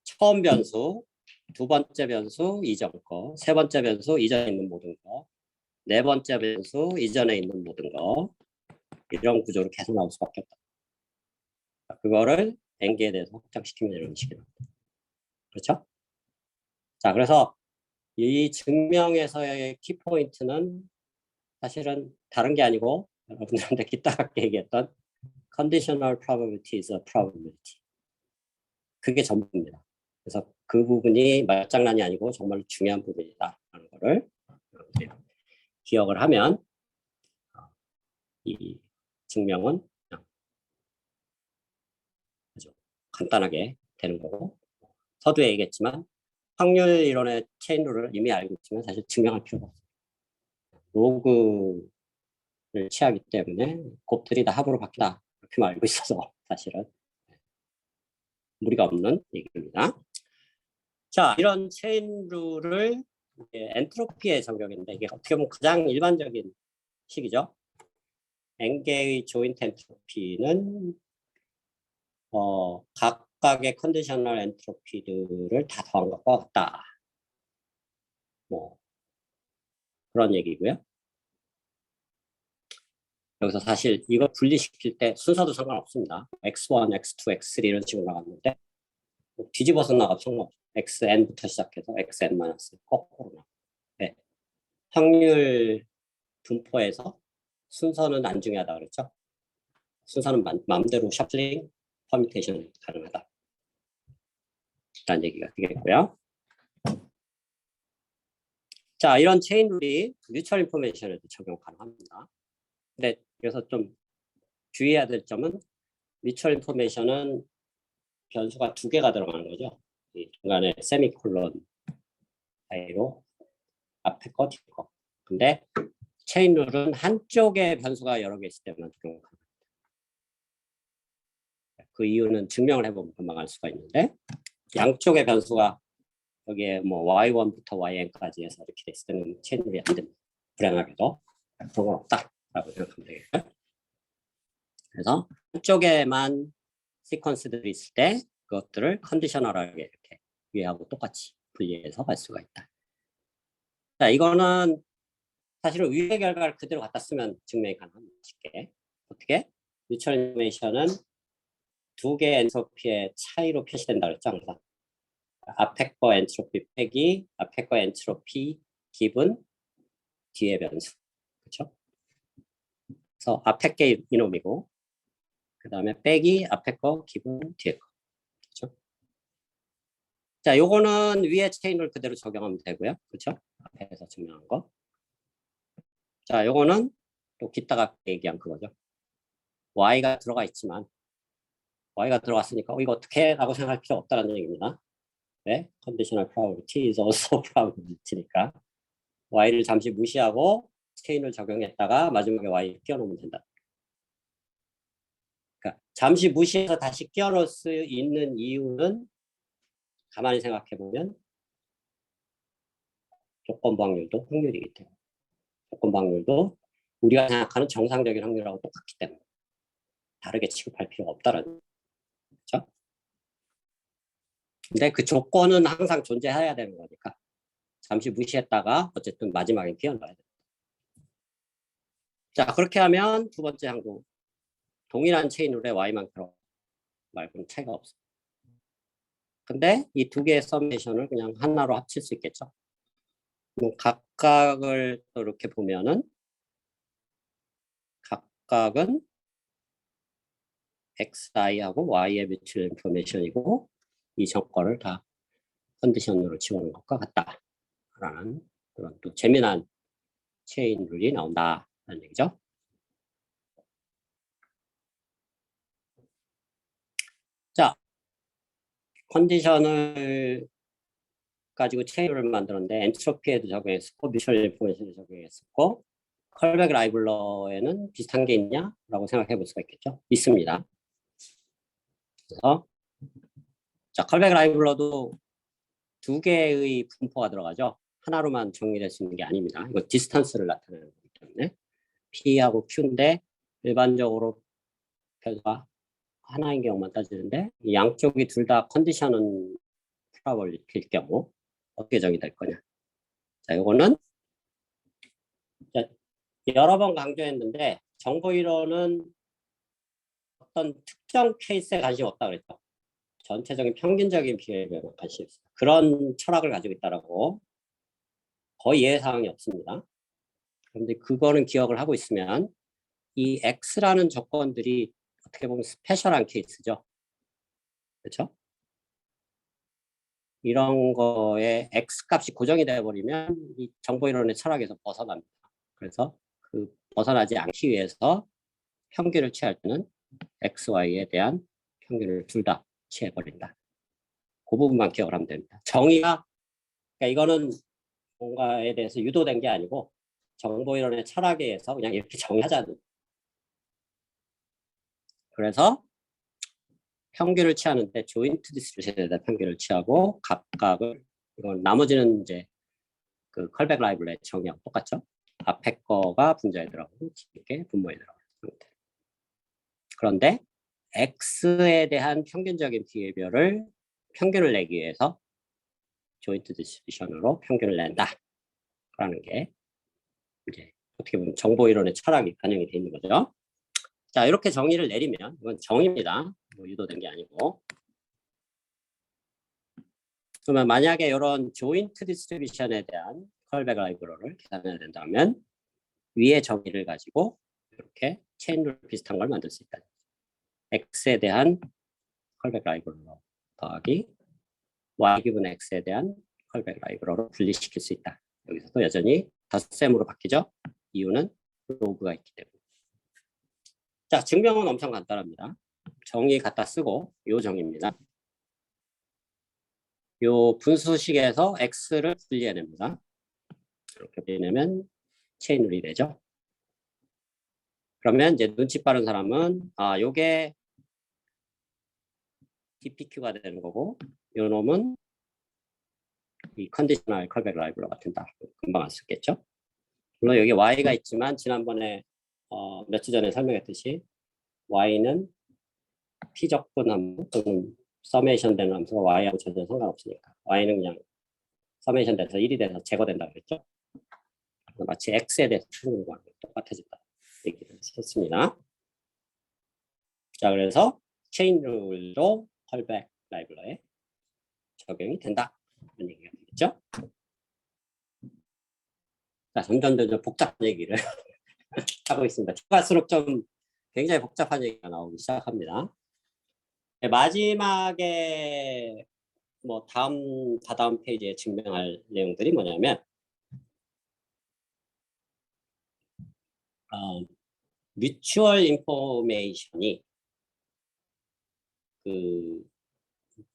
처음 변수, 두 번째 변수 이전 거, 세 번째 변수 이전에 있는 모든 거, 네 번째 변수 이전에 있는 모든 거 이런 구조로 계속 나올 수밖에 없다. 그거를 n개에 대해서 확장시키면 이런 식이 나옵니다. 그렇죠? 자, 그래서 이 증명에서의 키포인트는 사실은 다른 게 아니고 여러분들한테 기타깝게 얘기했던 conditional probability is a probability. 그게 전부입니다. 그래서 그 부분이 말장난이 아니고 정말 중요한 부분이다라는 거를 기억을 하면 이 증명은 아주 간단하게 되는 거고 서두에 얘기했지만 확률 이론의 체인 룰을 이미 알고 있지만 사실 증명할 필요가 없어요. 로그를 취하기 때문에 곱들이 다 합으로 바뀌다 이렇게만 알고 있어서 사실은 무리가 없는 얘기입니다. 자, 이런 체인 룰을 엔트로피에 적용했는데 이게 어떻게 보면 가장 일반적인 식이죠. n개의 조인트 엔트로피는 각각의 컨디셔널 엔트로피들을 다 더한 것과 같다. 뭐 그런 얘기고요. 여기서 사실 이거 분리시킬 때 순서도 상관없습니다. x1, x2, x3 이런 식으로 나갔는데 뒤집어서 나가도 상관없어요. xn부터 시작해서 xn- 거꾸로 나가요. 네. 확률 분포에서 순서는 안 중요하다 그랬죠. 순서는 마음대로 셔플링, 퍼뮤테이션 가능하다. 라는 얘기가 되겠고요. 자, 이런 체인 룰이 뮤추얼 인포메이션에도 적용 가능합니다. 근데 여기서 좀 주의해야 될 점은 뮤추얼 인포메이션은 변수가 두 개가 들어가는 거죠. 이 중간에 세미콜론 사이로 앞에 거, 뒤에 거. 근데 체인 룰은 한쪽에 변수가 여러 개 있을 때만 적용 가능합니다. 그 이유는 증명을 해보면 금방 알 수가 있는데 양쪽의 변수가 여기에 뭐 y1부터 yn까지 해서 이렇게 됐을 때는 체인 룰이 안 됩니다. 불행하게도 그런 건 없다라고 생각하면 되겠고요. 그래서 한쪽에만 시퀀스들이 있을 때 그것들을 컨디셔널하게 이렇게 위하고 똑같이 분리해서 갈 수가 있다. 자, 이거는 사실은 위의 결과를 그대로 갖다 쓰면 증명이 가능합니다. 쉽게. 어떻게? 뮤추얼 인포메이션은 두 개의 엔트로피의 차이로 표시된다 그랬죠, 항상. 앞에 거 엔트로피 빼기, 앞에 거 엔트로피 기분, 뒤의 변수. 그렇죠? 그래서 앞에 게 이놈이고, 그 다음에 빼기, 앞에 거, 기분, 뒤에 거. 그렇죠? 자, 요거는 위에 체인을 그대로 적용하면 되고요. 그렇죠? 앞에서 증명한 거. 자, 요거는 또 기타가 얘기한 그거죠. y가 들어가 있지만 y가 들어갔으니까 이거 어떻게 라고 생각할 필요 없다는 얘기입니다. 네? conditional probability is also probability니까 y를 잠시 무시하고 체인을 적용했다가 마지막에 y 끼워놓으면 된다. 그러니까 잠시 무시해서 다시 끼워놓을 수 있는 이유는 가만히 생각해보면 조건부 확률도 확률이기 때문에 조건부 확률도 우리가 생각하는 정상적인 확률하고 똑같기 때문에 다르게 취급할 필요가 없다는 거죠. 근데 그 조건은 항상 존재해야 되는 거니까 잠시 무시했다가 어쨌든 마지막에 끼워넣어야 돼요. 자, 그렇게 하면 두 번째 항도 동일한 체인룰에 y만 들어 말고는 차이가 없어요. 근데 이 두 개의 서메이션을 그냥 하나로 합칠 수 있겠죠. 각각을 또 이렇게 보면은 각각은 xi하고 y의 뮤추얼 인포메이션이고 이 조건을 다 컨디션으로 집어넣은 것과 같다라는 그런 또 재미난 체인 룰이 나온다는 얘기죠. 자, 컨디션을 가지고 체인을 만들었는데 엔트로피에도 적용했었고 뮤추얼 인포메이션에 적용했었고 컬백 라이블러에는 비슷한 게 있냐라고 생각해 볼 수가 있겠죠. 있습니다. 그래서 자, 컬백 라이블러도 두 개의 분포가 들어가죠. 하나로만 정리될 수 있는 게 아닙니다. 이거 디스턴스를 나타내는 거기 때문에 P하고 Q인데 일반적으로 별과 하나인 경우만 따지는데 이 양쪽이 둘 다 컨디션은 프라블리티일 경우 어떻게 정의될 거냐. 자, 이거는 여러 번 강조했는데 정보 이론은 어떤 특정 케이스에 관심 없다 그랬죠. 전체적인 평균적인 비율에 관심이 있어요. 그런 철학을 가지고 있다라고 거의 예외사항이 없습니다. 그런데 그거는 기억을 하고 있으면 이 X라는 조건들이 어떻게 보면 스페셜한 케이스죠. 그렇죠? 이런 거에 X 값이 고정이 되어버리면 이 정보이론의 철학에서 벗어납니다. 그래서 그 벗어나지 않기 위해서 평균을 취할 때는 X, Y에 대한 평균을 둘 다 취해버린다. 그 부분만 기억을 하면 됩니다. 정의가, 그러니까 이거는 뭔가에 대해서 유도된 게 아니고 정보이론의 철학에 의해서 그냥 이렇게 정의하자는. 그래서 평균을 취하는데 조인트 디스트리뷰션에 대한 평균을 취하고 각각을, 이건 나머지는 이제 그 컬백 라이블러의 정의하고 똑같죠. 앞에 거가 분자에 들어가고 뒤에 분모에 들어가는 상태. 그런데 X에 대한 평균적인 비율을 평균을 내기 위해서 조인트 디스트리뷰션으로 평균을 낸다라는 게 이제 어떻게 보면 정보 이론의 철학이 반영이 되어 있는 거죠. 자, 이렇게 정의를 내리면 이건 정의입니다. 뭐 유도된 게 아니고. 그러면 만약에 이런 조인트 디스트리뷰션에 대한 컬백 라이브러를 계산해야 된다면 위의 정의를 가지고 이렇게 체인룰 비슷한 걸 만들 수 있다. X에 대한 컬백 라이브러 더하기 Y 기분 X에 대한 컬백 라이브러로 분리시킬 수 있다. 여기서도 여전히 덧셈으로 바뀌죠. 이유는 로그가 있기 때문에. 자, 증명은 엄청 간단합니다. 정의 갖다 쓰고 요 정의입니다. 요 분수식에서 X를 분리해냅니다. 이렇게 분리내면 체인룰이 되죠. 그러면 이제 눈치 빠른 사람은 요게 DPQ가 되는 거고 요 놈은 이 컨디셔널 컬백 라이브러가 된다. 금방 알 수 있겠죠. 물론 여기 Y가 있지만 지난번에 며칠 전에 설명했듯이 Y는 P적분 함수 또는 서메이션 되는 함수가 Y하고 전혀 상관없으니까 Y는 그냥 서메이션 돼서 1이 돼서 제거된다 그랬죠. 마치 X에 대해서 푸는 거랑 똑같아진다 얘기를 했습니다. 자, 그래서 체인 룰도 컬백 라이블러에 적용이 된다 이런 얘기가 되겠죠. 자, 점점 복잡한 얘기를 하고 있습니다. 갈수록 좀 굉장히 복잡한 얘기가 나오기 시작합니다. 네, 마지막에 뭐 다다음 페이지에 증명할 내용들이 뭐냐면 뮤추얼 인포메이션이 그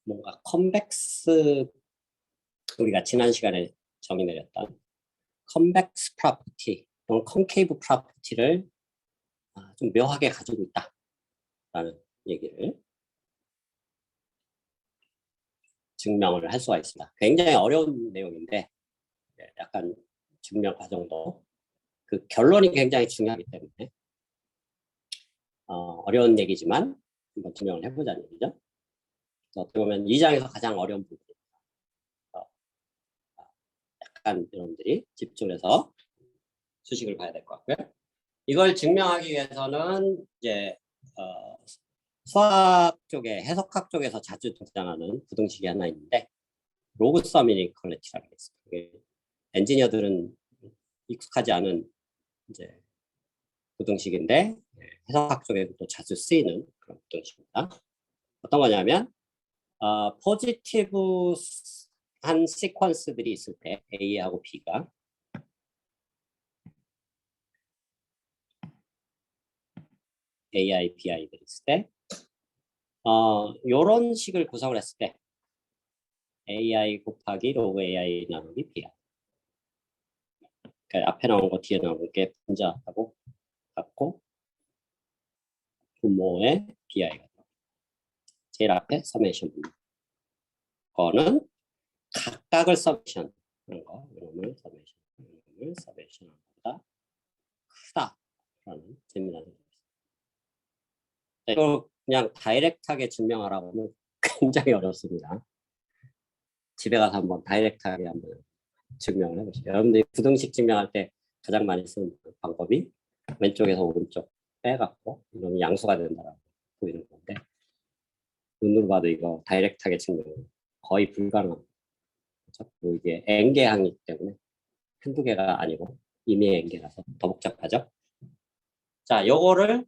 뭔가 컨벡스, 우리가 지난 시간에 정의 내렸던 컨벡스 프로퍼티 또는 컨케이브 프로퍼티를 좀 묘하게 가지고 있다라는 얘기를 증명을 할 수가 있습니다. 굉장히 어려운 내용인데 약간 증명 과정도 그 결론이 굉장히 중요하기 때문에 어려운 얘기지만 한번 증명을 해보자는 얘기죠. 어떻게 보면 이 장에서 가장 어려운 부분입니다. 약간 여러분들이 집중해서 수식을 봐야 될 것 같고요. 이걸 증명하기 위해서는 이제 수학 쪽에 해석학 쪽에서 자주 등장하는 부등식이 하나 있는데 로그 썸 이니퀄리티라는 게 있어요. 엔지니어들은 익숙하지 않은 이제 부등식인데 해석학 쪽에도 또 자주 쓰이는 그런 부등식입니다. 어떤 거냐면 포지티브한 시퀀스들이 있을 때 A하고 B가 AI, BI들이 있을 때 요런 식을 구성을 했을 때 AI 곱하기 로그 AI 나누기 BI 그러니까 앞에 나온 거 뒤에 나온 게 분자하고 같고 분모의 BI가 제일 앞에 서메이션 분모 거는 각각을 서메이션 하는 거 이놈을 서메이션 이놈을 서메이션 하는 것보다 크다라는 재미난 소리. 이걸 그냥 다이렉트하게 증명하라고 하면 굉장히 어렵습니다. 집에 가서 한번 다이렉트하게 한번 증명을 해보시죠. 여러분들이 부등식 증명할 때 가장 많이 쓰는 방법이 왼쪽에서 오른쪽 빼갖고 이놈이 양수가 된다라고 보이는 건데 눈으로 봐도 이거 다이렉트하게 증명 거의 불가능합니다. 그리고 이게 N개항이기 때문에 한두 개가 아니고 이미 N개라서 더 복잡하죠. 자, 요거를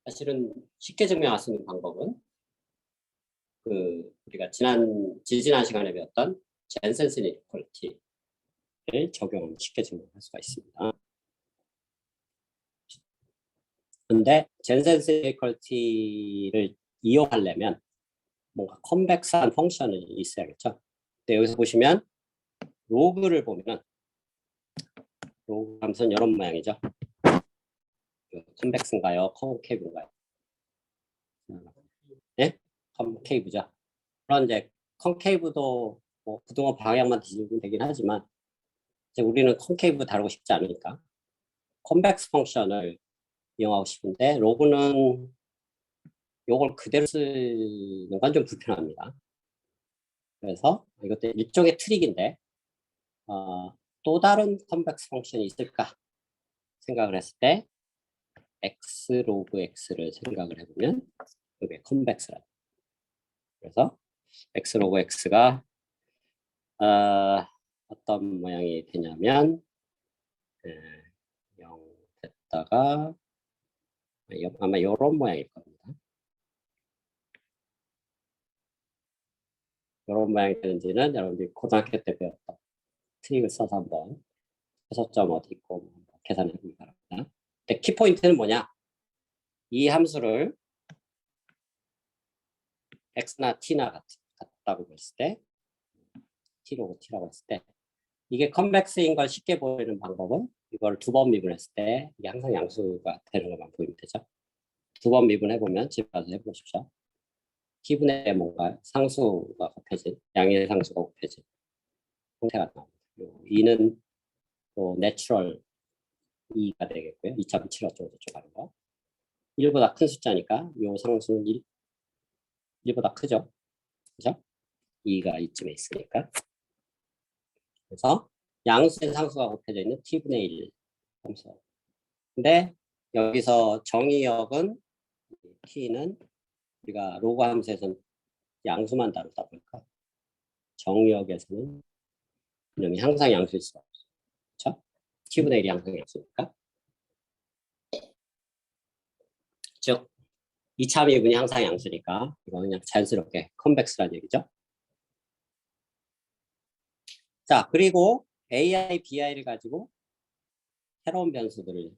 사실은 쉽게 증명할 수 있는 방법은 우리가 지지난 시간에 배웠던 젠센스 이니퀄리티를 적용하면 쉽게 증명할 수가 있습니다. 근데 젠센스 이니퀄리티를 이용하려면 뭔가 컨벡스한 펑션이 있어야겠죠. 근데 여기서 보시면 로그를 보면 로그 함수는 이런 모양이죠. 컨벡스인가요? 컨케이브인가요? 네? 컨케이브죠. 물론 이제 컨케이브도 뭐 그동안 방향만 뒤집으면 되긴 하지만 이제 우리는 컨케이브 다루고 싶지 않으니까 컨벡스 펑션을 이용하고 싶은데 로그는 요걸 그대로 쓰는 건 좀 불편합니다. 그래서 이것도 일종의 트릭인데 또 다른 컨벡스 펑션이 있을까 생각을 했을 때 x 로그 x를 생각을 해보면 이게 컨벡스라. 그래서 x 로그 x가 어떤 모양이 되냐면 0 됐다가 아마 이런 모양일 겁니다. 이런 모양이 되는지는 여러분들이 고등학교 때 배웠던 트릭을 써서 한번 해서점 어디 있고 계산해 보기 바랍니다. 근데 키포인트는 뭐냐? 이 함수를 x나 t나 같다고 했을 때 t로고 t라고 했을 때 이게 컨벡스인 걸 쉽게 보이는 방법은 이걸 두 번 미분했을 때 이게 항상 양수가 되는 것만 보이면 되죠. 두 번 미분해보면 집에 가서 해보십시오. t분의 뭔가 상수가 곱해진 양의 상수가 곱해진 형태가 나옵니다. 2는 또 내추럴 2가 되겠고요. 2.7 어쩌고저쩌고 하는 거. 1보다 큰 숫자니까 이 상수는 1보다 크죠. 그죠? 2가 이쯤에 있으니까. 그래서 양수의 상수가 곱해져 있는 t분의 1 함수. 근데 여기서 정의역은 t는 우리가 로그 함수에서는 양수만 다루다 보니까 정의역에서는 이놈이 항상 양수일 수가 없어요. 그렇죠? t분의 1이 항상 양수니까. 즉 2차 미분이 항상 양수니까 이거 그냥 자연스럽게 컨벡스라는 얘기죠. 자, 그리고 AI, BI를 가지고 새로운 변수들을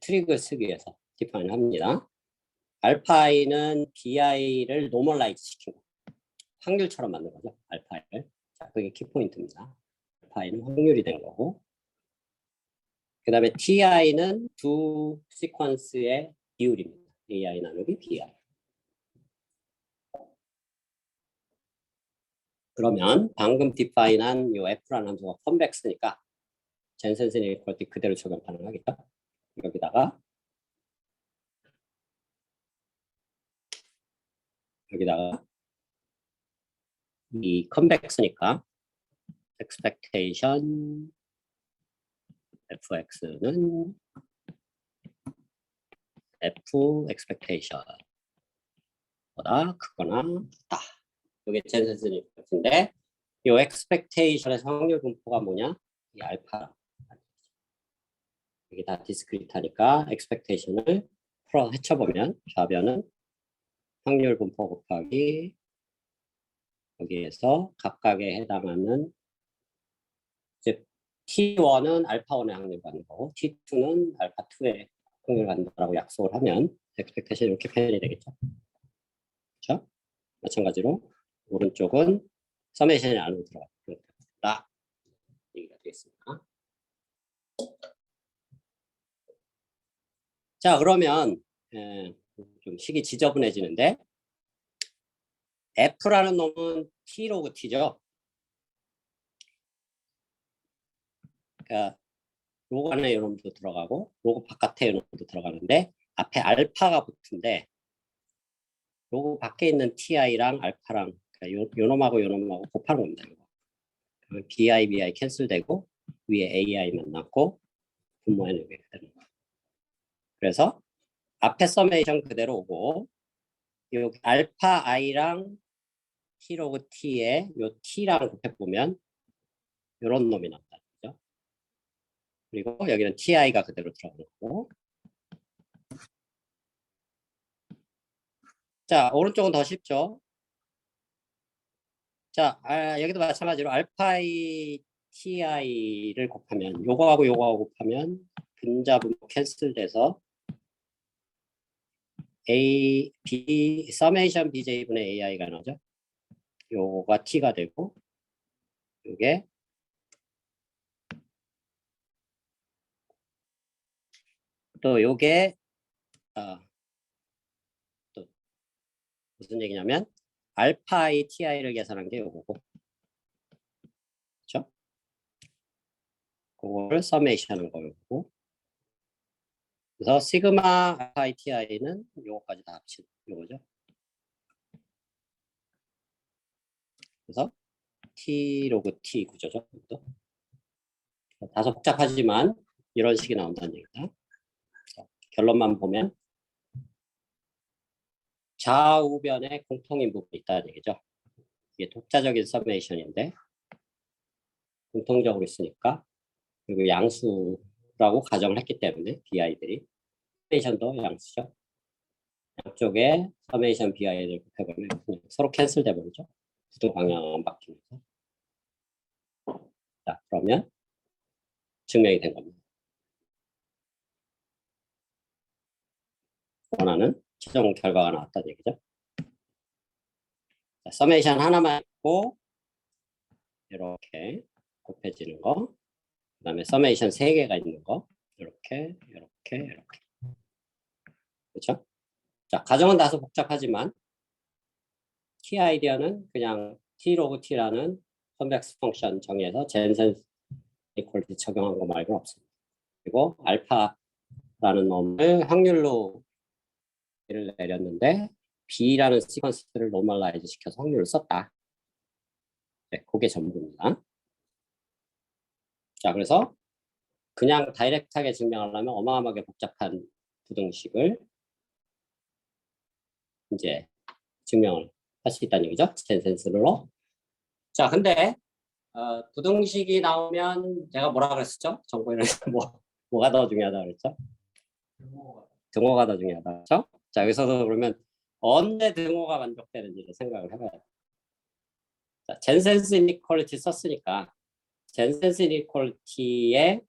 트릭을 쓰기 위해서 디파인 합니다. 알파이는 BI를 노멀라이즈 시킨 거. 확률처럼 만든 거죠. 알파이를. 자, 그게 키포인트입니다. 알파이는 확률이 된 거고. 그 다음에 TI는 두 시퀀스의 비율입니다. AI 나누기 BI. 그러면 방금 디파인한 이 F라는 함수가 컨벡스니까 젠센스 이니퀄리티 그대로 적용 가능하겠죠? 여기다가 이 컨벡스니까 expectation fx는 f expectation 보다 크거나 같다. 이게 젠센스 이니퀄리티인데 이 expectation의 확률 분포가 뭐냐? 이 알파. 이게 다 디스크리트하니까 expectation을 풀어 헤쳐보면 좌변은 확률 분포 곱하기 여기에서 각각에 해당하는 즉 T1은 알파1의 확률 받는 거고 T2는 알파2의 확률 받는다라고 약속을 하면 expectation 이렇게 표현이 되겠죠. 그렇죠? 마찬가지로 오른쪽은 서메이션이 안으로 들어간다. 얘기가 되겠습니다. 자, 그러면 좀 식이 지저분해지는데 F라는 놈은 T 로그 T죠. 그러니까 로그 안에 이놈도 들어가고 로그 바깥에 이놈도 들어가는데 앞에 알파가 붙은데 로그 밖에 있는 TI랑 알파랑 그러니까 요놈하고 요놈하고 곱하는 겁니다. 이거. 그러면 BI 캔슬되고 위에 AI만 남고 분모에는 이게 되는 거예요. 그래서 앞에 서메이션 그대로 오고 요 알파 i랑 t 로그 t에 요 t랑 곱해보면 요런 놈이 나온다. 그죠? 그리고 여기는 ti가 그대로 들어가는 거고. 자, 오른쪽은 더 쉽죠? 자, 여기도 마찬가지로 알파 i ti를 곱하면 요거하고 요거하고 곱하면 분자분모 캔슬돼서 A, B, 서메이션 BJ분의 AI가 나오죠. 요거가 T가 되고, 요게 또 요게 또 무슨 얘기냐면 알파 I TI를 계산한 게 요거고, 그렇죠? 그거를 서메이션한 거고, 그래서 시그마 알파 I TI는 요거까지 다 합친 요거죠. 그래서 T 로그 T 구조죠. 또 다소 복잡하지만 이런 식이 나온다는 얘기다. 결론만 보면 좌우변에 공통인 부분이 있다는 얘기죠. 이게 독자적인 서메이션인데 공통적으로 있으니까 그리고 양수라고 가정을 했기 때문에 BI들이 서메이션도 양수죠. 양쪽에 서메이션 BI를 곱해보면 서로 캔슬 돼버리죠. 구도 방향 바뀌면서. 자, 그러면 증명이 된 겁니다. 원하는 최종 결과가 나왔다는 얘기죠. 자, 서메이션 하나만 있고 이렇게 곱해지는 거, 그 다음에 서메이션 3개가 있는 거 이렇게 그렇죠? 자, 가정은 다소 복잡하지만 키 아이디어는 그냥 T 로그 T라는 컨벡스 펑션 정의해서 젠센스 이퀄리티 적용한 거 말고는 없습니다. 그리고 알파라는 놈을 확률로 를 내렸는데 B라는 시퀀스를 노멀라이즈 시켜서 확률을 썼다. 네, 그게 전부입니다. 자, 그래서 그냥 다이렉트하게 증명하려면 어마어마하게 복잡한 부등식을 이제 증명을 할 수 있다는 얘기죠. 젠센스로. 자, 근데 부등식이 나오면 제가 뭐라 그랬었죠? 정보에서 뭐가 더 중요하다 그랬죠? 등호가 더 중요하다 그렇죠? 자, 여기서도 그러면 언제 등호가 만족되는지를 생각을 해봐야 돼요. 자, 젠센스 이니퀄리티 썼으니까 젠센스 이니퀄리티에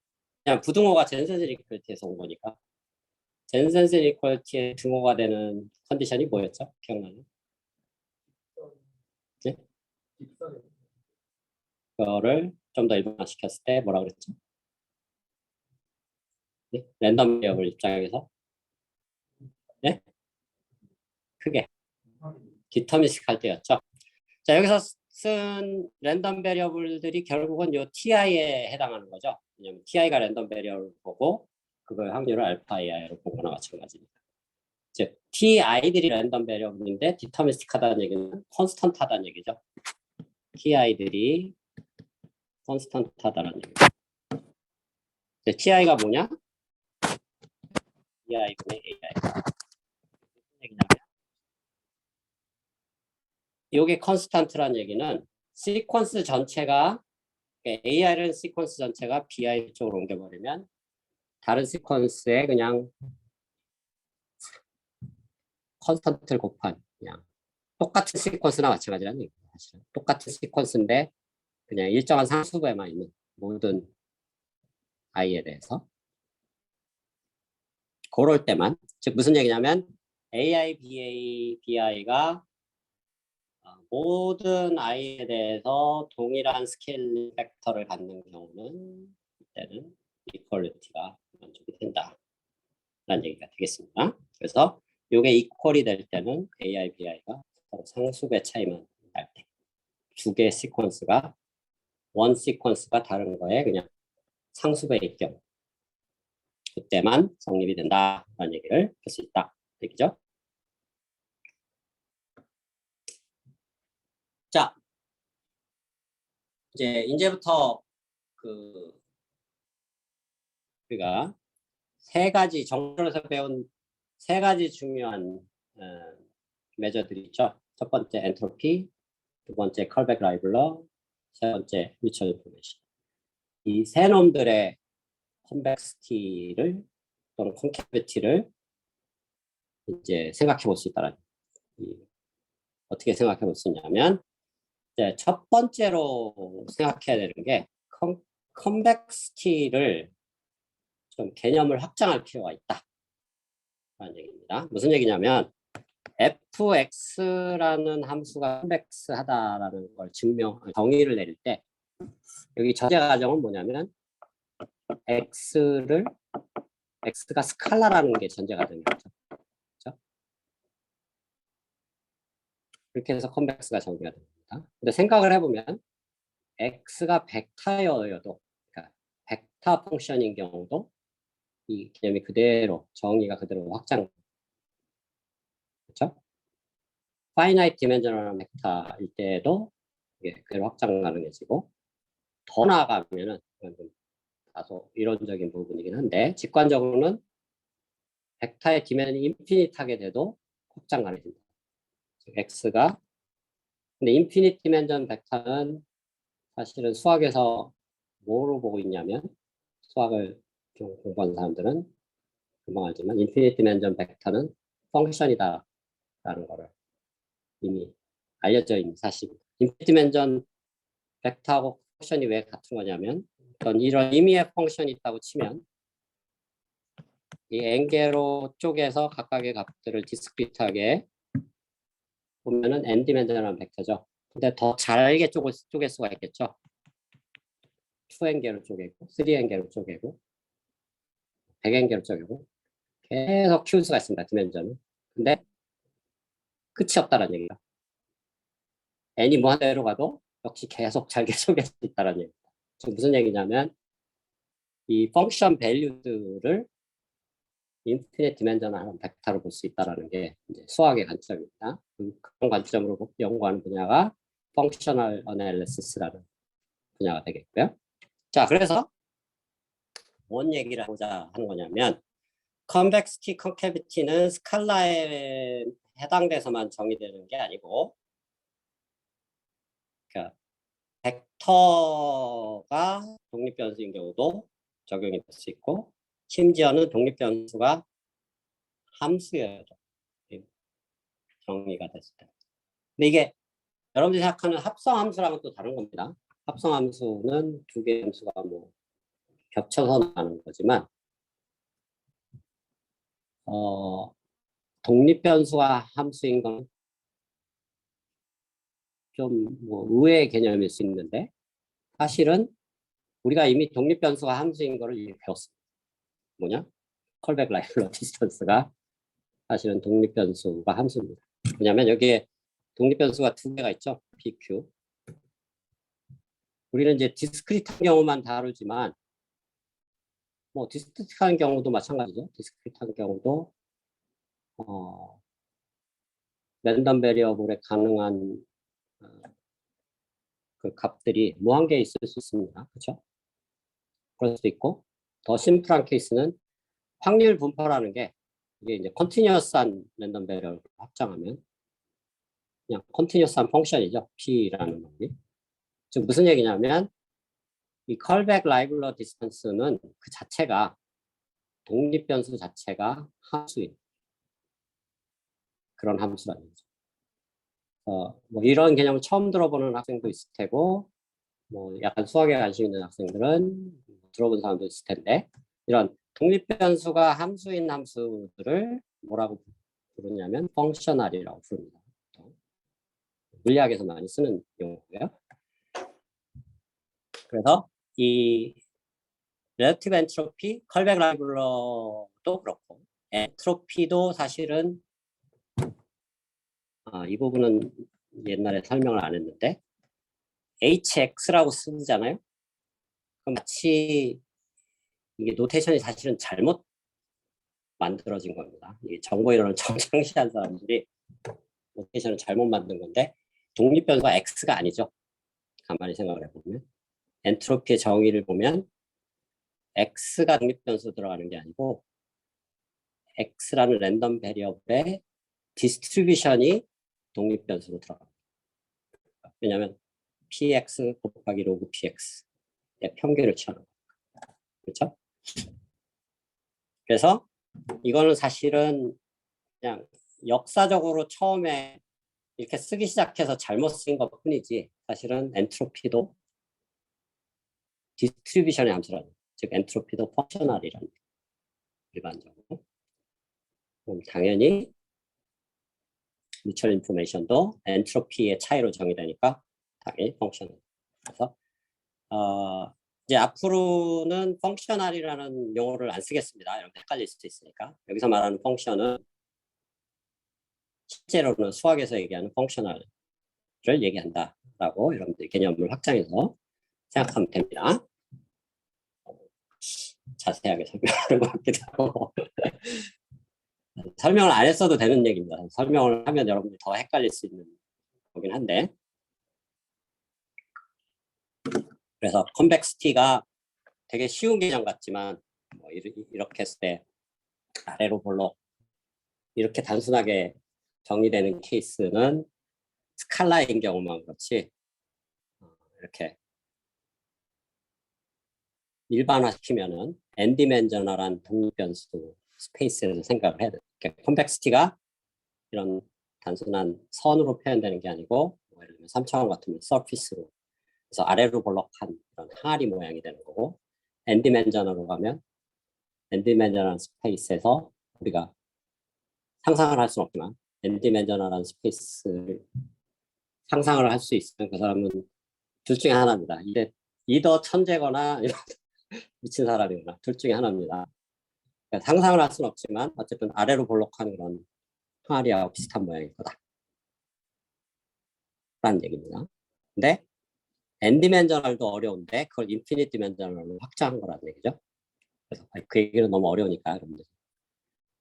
그냥 부등호가 젠센스 이니퀄리티에서 온 거니까 젠센스 이니퀄리티의 등호가 되는 컨디션이 뭐였죠? 기억나요? 네? 그거를 좀 더 일반화시켰을 때 뭐라 그랬죠? 네? 랜덤 배역을 입장에서 네? 크게 디터미스틱 할 때였죠. 자, 여기서 쓴 랜덤 베리어블들이 결국은 요 TI에 해당하는 거죠. 왜냐면 ti가 랜덤 베리어를 보고 그걸 확률을 알파 AI로 본 거나 마찬가지니까. 즉 ti들이 랜덤 베리어블인데 디터미스틱하다는 얘기는 컨스턴트하다는 얘기죠. ti들이 컨스턴트하다는 얘기죠. ti가 뭐냐? ti분의 AI. 무슨 얘기냐면 이게 컨스턴트라는 얘기는 시퀀스 전체가 AI라는 시퀀스 전체가 BI 쪽으로 옮겨버리면 다른 시퀀스에 그냥 컨스턴트를 곱한 그냥 똑같은 시퀀스나 마찬가지라는 얘기예요. 사실은 똑같은 시퀀스인데 그냥 일정한 상수배만 있는 모든 i에 대해서 그럴 때만 즉 무슨 얘기냐면 AI, BI가 모든 i에 대해서 동일한 스케일 팩터를 갖는 경우는 이때는 이퀄리티가 만족이 된다 라는 얘기가 되겠습니다. 그래서 이게 이퀄이 될 때는 AI, BI가 서로 상수배 차이만 날 때 두 개의 시퀀스가 원 시퀀스가 다른 거에 그냥 상수배일 경우 그때만 성립이 된다라는 얘기를 할 수 있다 얘기죠. 자, 이제부터 우리가 세 가지 정렬에서 배운 세 가지 중요한 메저들이 있죠. 첫 번째 엔트로피, 두 번째 컬백 라이블러, 세 번째 뮤추얼 인포메이션. 이 세 놈들의 컨벡시티를 또는 콘케비티를 이제 생각해 볼 수 있다는 어떻게 생각해 볼 수 있냐면 이제 첫 번째로 생각해야 되는 게 컨벡시티를 좀 개념을 확장할 필요가 있다 라는 얘기입니다. 무슨 얘기냐면 fx라는 함수가 컨벡스하다라는 걸 정의를 내릴 때 여기 전제 가정은 뭐냐면 x가 스칼라라는 게 전제 가정이죠. 그렇죠? 그렇게 해서 컨벡스가 정의가 됩니다. 근데 생각을 해보면 x가 벡터여도 그러니까 벡터 펑션인 경우도 이 개념이 그대로 정의가 그대로 확장. 그렇죠? 파이나이트 디멘저널한 벡터일 때에도 이게 그대로 확장 가능해지고 더 나아가면은 다소 이론적인 부분이긴 한데 직관적으로는 벡터의 디멘이 인피니트하게 돼도 확장 가능해진다. x가 근데 인피니트 디멘전 벡터는 사실은 수학에서 뭐로 보고 있냐면 수학을 좀 공부하는 사람들은 금방 알지만 인피니트 디멘전 벡터는 펑션이다 라는 거를 이미 알려져 있는 사실입니다. 인피니트 디멘전 벡터하고 펑션이 왜 같은 거냐면 이런 의미의 펑션이 있다고 치면 이 n개로 쪼개서 각각의 값들을 디스크리트하게 보면은 n 디멘전널한 벡터죠. 근데 더 잘게 쪼갤 수가 있겠죠. 2n개로 쪼개고 3n개로 쪼개고 100n개로 쪼개고 계속 키울 수가 있습니다. 디멘전은. 근데 끝이 없다는 얘기가. n이 무한대로 가도 역시 계속 잘게 쪼갤 수 있다는 얘기입니다. 지금 무슨 얘기냐면 이 펑션 밸류들을 인피니트 디멘전널한 벡터로 볼 수 있다는 게 이제 수학의 관점입니다. 그런 관점으로 연구하는 분야가 펑셔널 어널리시스라는 분야가 되겠고요. 자, 그래서 뭔 얘기를 하고자 하는 거냐면 컨벡시티, 컨캐비티는 스칼라에 해당돼서만 정의되는 게 아니고 그러니까 벡터가 독립변수인 경우도 적용이 될 수 있고 심지어는 독립변수가 함수여야죠. 정의가 됐을 때. 근데 이게 여러분들이 생각하는 합성함수랑은 또 다른 겁니다. 합성함수는 두 개의 함수가 뭐 겹쳐서 나는 거지만 독립변수가 함수인 건 좀 뭐 의외의 개념일 수 있는데 사실은 우리가 이미 독립변수가 함수인 거를 이미 배웠습니다. 뭐냐? 컬백 라이블러 디스턴스가 사실은 독립변수가 함수입니다. 왜냐하면 여기에 독립변수가 두 개가 있죠. PQ. 우리는 이제 디스크리트 경우만 다루지만 뭐 디스크리트한 경우도 마찬가지죠. 디스크리트한 경우도 랜덤 베리어블에 가능한 그 값들이 무한개 있을 수 있습니다. 그렇죠? 그럴 수도 있고 더 심플한 케이스는 확률 분포라는 게 이게 이제 컨티뉴어스한 랜덤 베리어블 확장하면 그냥 컨티뉴어스한 펑션이죠. P라는 놈이. 즉 무슨 얘기냐면 이 컬백 라이블러 디스턴스는 그 자체가 독립 변수 자체가 함수인 그런 함수라는 거죠. 뭐 이런 개념을 처음 들어보는 학생도 있을 테고 뭐 약간 수학에 관심 있는 학생들은 들어본 사람도 있을 텐데 이런 독립 변수가 함수인 함수들을 뭐라고 부르냐면 펑셔널이라고 부릅니다. 물리학에서 많이 쓰는 용어고요. 그래서 이 relative entropy, 컬백 라이블러도 그렇고 엔트로피도 사실은 이 부분은 옛날에 설명을 안 했는데 HX라고 쓰잖아요. 그럼 마치 이게 노테이션이 사실은 잘못 만들어진 겁니다. 이게 정보 이론을 정상시한 사람들이 노테이션을 잘못 만든 건데 독립변수가 X가 아니죠. 가만히 생각을 해보면 엔트로피의 정의를 보면 X가 독립변수 들어가는 게 아니고 X라는 랜덤 베리어블의 디스트리뷰션이 독립변수로 들어갑니다. 왜냐하면 px 곱하기 로그 px의 평균을 취하는 거예요. 그렇죠? 그래서 이거는 사실은 그냥 역사적으로 처음에 이렇게 쓰기 시작해서 잘못 쓴 것 뿐이지 사실은 엔트로피도 디스트리뷰션의 함수라는 거예요. 즉 엔트로피도 펑셔널이라는 거예요. 일반적으로. 그럼 당연히 뮤추얼 인포메이션도 엔트로피의 차이로 정의되니까 당연히 펑셔널. 그래서 이제 앞으로는 펑셔널이라는 용어를 안 쓰겠습니다. 여러분 헷갈릴 수도 있으니까. 여기서 말하는 펑션은 실제로는 수학에서 얘기하는 펑셔널을 얘기한다라고 여러분들 개념을 확장해서 생각하면 됩니다. 자세하게 설명하는 것 같기도 하고 설명을 안 했어도 되는 얘기입니다. 설명을 하면 여러분들이 더 헷갈릴 수 있는 거긴 한데 그래서 컨벡시티가 되게 쉬운 개념 같지만 뭐 이렇게 했을 때 아래로 볼록 이렇게 단순하게 정의되는 케이스는 스칼라인 경우만 그렇지 이렇게 일반화시키면은 엔디멘저널한 독립변수 스페이스에서 생각을 해야 돼요. 컨벡시티가 이런 단순한 선으로 표현되는 게 아니고 뭐 예를 들면 3차원 같으면 서피스로 그래서 아래로 볼록한 이런 항아리 모양이 되는 거고 엔디멘저널로 가면 엔디멘저널한 스페이스에서 우리가 상상을 할 수는 없지만 엔디멘저널한 스페이스를 상상을 할 수 있으면 그 사람은 둘 중에 하나입니다. 이더 천재거나 미친 사람이거나 둘 중에 하나입니다. 그러니까 상상을 할 수는 없지만 어쨌든 아래로 볼록한 그런 항아리하고 비슷한 모양일 거다. 라는 얘기입니다. 근데 엔디멘저널도 어려운데 그걸 인피니트 디멘저널로 확장한 거라는 얘기죠. 그래서 그 얘기는 너무 어려우니까 여러분들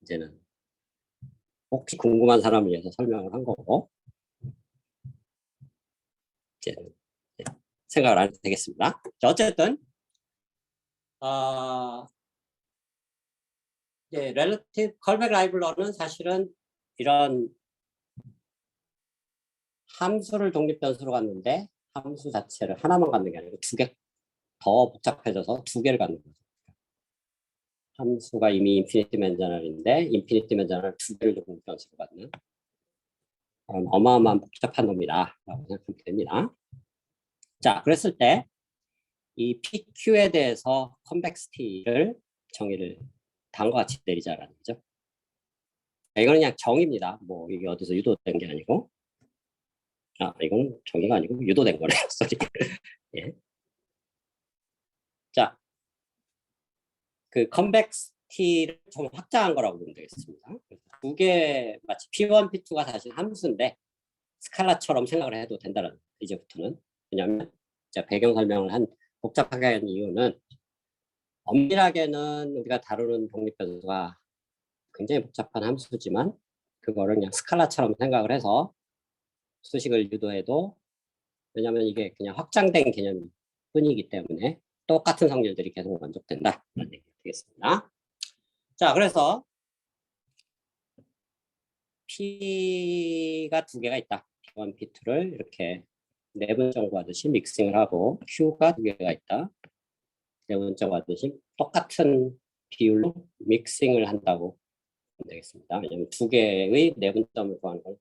이제는 혹시 궁금한 사람을 위해서 설명을 한 거고 이제는 생각을 안 해도 되겠습니다. 자, 어쨌든 relative callback library 사실은 이런 함수를 독립변수로 갖는데 함수 자체를 하나만 갖는 게 아니고 두 개 더 복잡해져서 두 개를 갖는 거죠. 함수가 이미 인피니티 디멘저널인데 인피니티 디멘저널 두 개를 독립변수로 갖는 그런 어마어마한 복잡한 놈이다 라고 생각하면 됩니다. 자, 그랬을 때 이 PQ에 대해서 컨벡시티를 정의를 다음과 같이 내리자라는 거죠. 이거는 그냥 정의입니다. 뭐 이게 어디서 유도된 게 아니고 이건 정의가 아니고 유도된 거네요. 소리. 예. 자, 그 컨벡시티를 좀 확장한 거라고 보면 되겠습니다. 두 개 마치 P1, P2가 사실 함수인데 스칼라처럼 생각을 해도 된다는 이제부터는 왜냐하면 제가 배경 설명을 복잡하게 한 이유는 엄밀하게는 우리가 다루는 독립변수가 굉장히 복잡한 함수지만 그거를 그냥 스칼라처럼 생각을 해서 수식을 유도해도, 왜냐하면 이게 그냥 확장된 개념뿐이기 때문에 똑같은 성질들이 계속 만족된다. 이런 얘기가 되겠습니다. 자, 그래서 P가 두 개가 있다. P1, P2를 이렇게 내분점 구하듯이 믹싱을 하고, Q가 두 개가 있다. 내분점 구하듯이 똑같은 비율로 믹싱을 한다고 보면 되겠습니다. 왜냐하면 두 개의 내분점을 구하는 건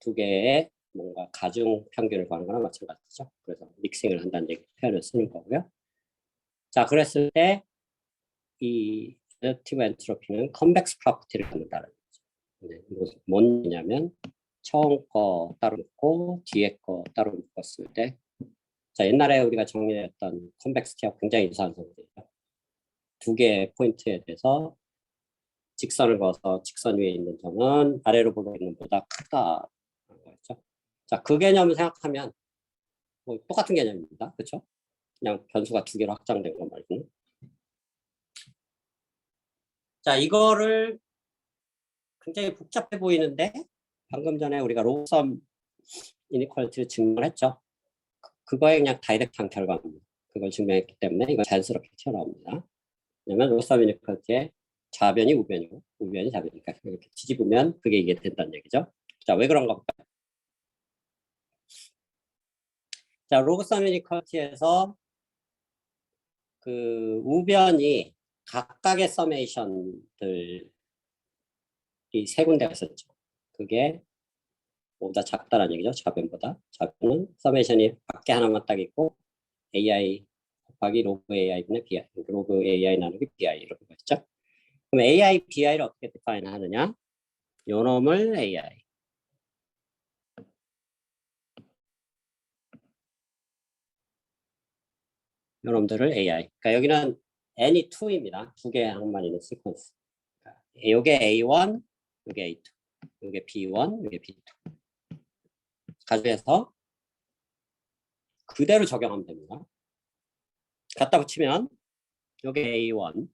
두 개의 뭔가 가중 평균을 구하는 거랑 마찬가지죠. 그래서 믹싱을 한다는 얘기 표현을 쓰는 거고요. 자, 그랬을 때 이 relative 엔트로피는 convex property를 갖는다는 거죠. 네, 뭐냐면 처음 거 따로 놓고 뒤에 거 따로 묶었을 때, 자, 옛날에 우리가 정리했던 컨벡시티하고 굉장히 유사한 성질이죠. 두 개의 포인트에 대해서 직선을 그어서 직선 위에 있는 점은 아래로 보고 있는 것보다 크다. 거였죠. 자, 그 개념을 생각하면 뭐 똑같은 개념입니다. 그렇죠? 그냥 변수가 두 개로 확장된 거 말고는. 자, 이거를 굉장히 복잡해 보이는데 방금 전에 우리가 로그섬 이니퀄리티를 증명했죠. 그거에 그냥 다이렉트한 결과입니다. 그걸 증명했기 때문에 이건 자연스럽게 튀어나옵니다. 왜냐면 로그섬 이니퀄리티의 좌변이 우변이고 우변이 좌변이니까 이렇게 뒤집으면 그게 이게 된다는 얘기죠. 자, 왜 그런가 볼까요? 자, 로그섬 이니퀄리티에서 그 우변이 각각의 서메이션들이 세 군데가 있었죠. 그게 보다 작다는 얘기죠. 좌변보다. 좌변은 서메이션이 밖에 하나만 딱 있고 AI 곱하기 로그 AI분의 BI, 로그 AI 나누기 BI 이렇게 있죠. 그럼 AI, BI를 어떻게 디파인 하느냐? 요놈을 AI. 요놈들을 AI. 그러니까 여기는 n이 2입니다. 두 개의 항만 있는 시퀀스. 요게 A1, 요게 A2, 요게 B1, 요게 B2. 가져해서 그대로 적용하면 됩니다. 갖다 붙이면 요게 A1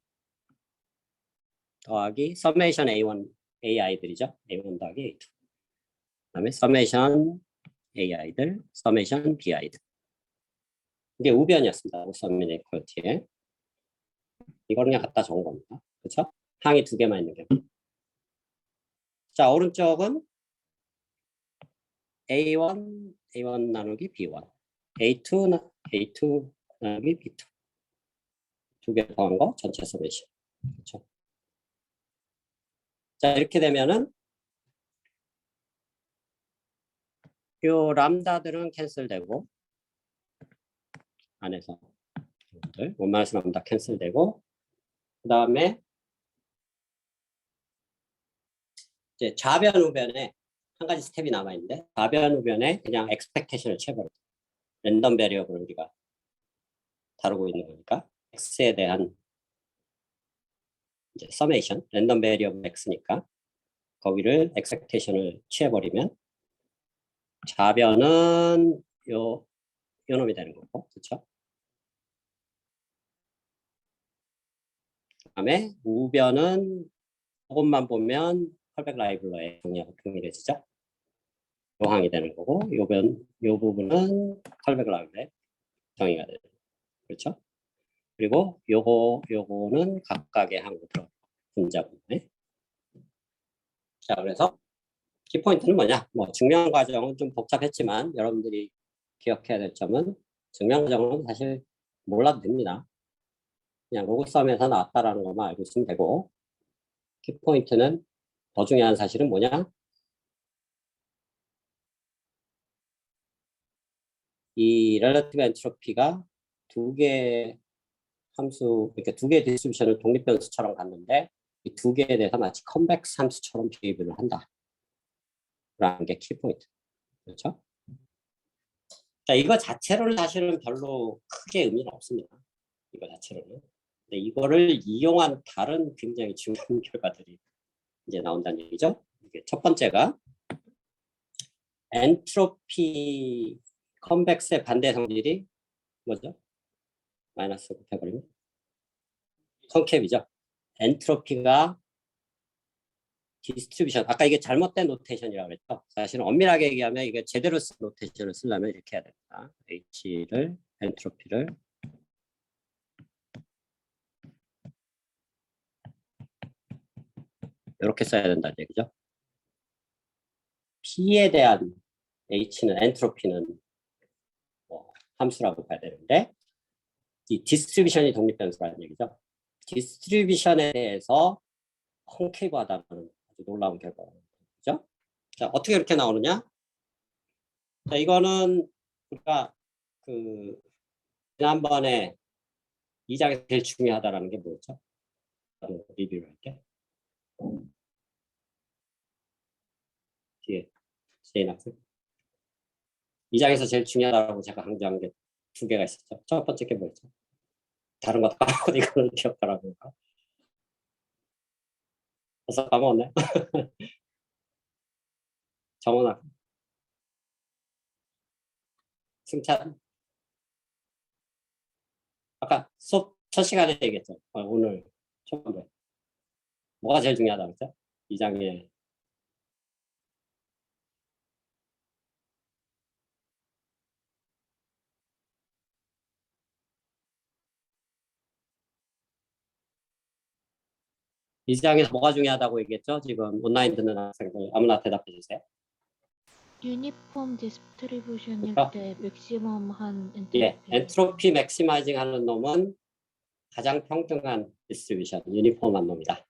더하기 서메이션 A1 AI들이죠. A1 더하기 A2. 그다음에 서메이션 AI들, 서메이션 BI들. 이게 우변이었습니다. 서메이션 이퀄리티에. 이걸 그냥 갖다 적은 겁니다. 그렇죠? 항이 두 개만 있는 경우. 자, 오른쪽은 A1 나누기 B1, A2 나누기 B2. 두 개 더한 거 전체 서메이션. 그렇죠? 자, 이렇게 되면은 요 람다들은 캔슬되고 안에서 원마이너스 람다 캔슬되고, 그 다음에 이제 좌변 우변에 한 가지 스텝이 남아 있는데, 좌변 우변에 그냥 expectation을 채버려. 랜덤 베리어블을 우리가 다루고 있는 거니까 x에 대한 이제 서메이션, 랜덤 베리어블 x니까 거기를 expectation을 취해버리면 좌변은 요 놈이 되는 거고, 그렇죠? 그다음에 우변은 그것만 보면 컬백 라이블러의 정리하고 동일해지죠. 요 항이 되는 거고, 요 부분은 컬백 라이블러의 정의가 되는 거죠. 그렇죠? 그리고 요거는 각각의 항으로 들어가고 분자 부분에. 자, 그래서 키포인트는 뭐냐? 뭐 증명 과정은 좀 복잡했지만 여러분들이 기억해야 될 점은 증명 과정은 사실 몰라도 됩니다. 그냥 로그썸에서 나왔다라는 것만 알고 있으면 되고, 키포인트는 더 중요한 사실은 뭐냐? 이 렐러티브 엔트로피가 두 개의 함수, 그러니까 두 개의 디스트리뷰션을 독립변수처럼 갖는데 이 두 개에 대해서 마치 컨벡스 함수처럼 비교를 한다. 라는 게 키포인트. 그렇죠? 자, 이거 자체로는 사실은 별로 크게 의미는 없습니다. 이거 자체로는. 근데 이거를 이용한 다른 굉장히 중요한 결과들이 이제 나온다는 얘기죠. 이게 첫 번째가 엔트로피 컨벡스의 반대 성질이 뭐죠? 마이너스 곱해버리면 컨캡이죠. 엔트로피가 디스트리뷰션. 아까 이게 잘못된 노테이션이라고 그랬죠. 사실은 엄밀하게 얘기하면 이게 제대로 쓴 노테이션을 쓰려면 이렇게 해야 됩니다. H를 엔트로피를 이렇게 써야 된다는 얘기죠. P에 대한 H는 엔트로피는 뭐 함수라고 봐야 되는데 이 디스트리뷰션이 독립변수라는 얘기죠. 디스트리뷰션에 대해서 콘케이브하다는 아주 놀라운 결과죠. 자, 어떻게 이렇게 나오느냐? 자, 이거는 우리가 그 지난번에 2장에서 제일 중요하다라는 게 뭐였죠? 리뷰를 할게. 뒤에 제인 학생. 2장에서 제일 중요하다고 제가 강조한 게 두 개가 있었죠. 첫 번째 게 뭐였죠? 다른 거 다 까먹고 이거는 기억하라고 할까? 벌써 까먹었네. 정원아. 승찬. 아까 수업 첫 시간에 얘기했죠. 오늘 초반에. 뭐가 제일 중요하다고 했죠? 2장에. 이 장에서 뭐가 중요하다고 얘기했죠? 지금 온라인 듣는 학생들 아무나 대답해 주세요. 유니폼 디스트리뷰션일 그러니까? 때 맥시멈 한 예, 엔트로피. 엔트로피 맥시마이징 하는 놈은 가장 평등한 디스트리뷰션, 유니폼한 놈이다.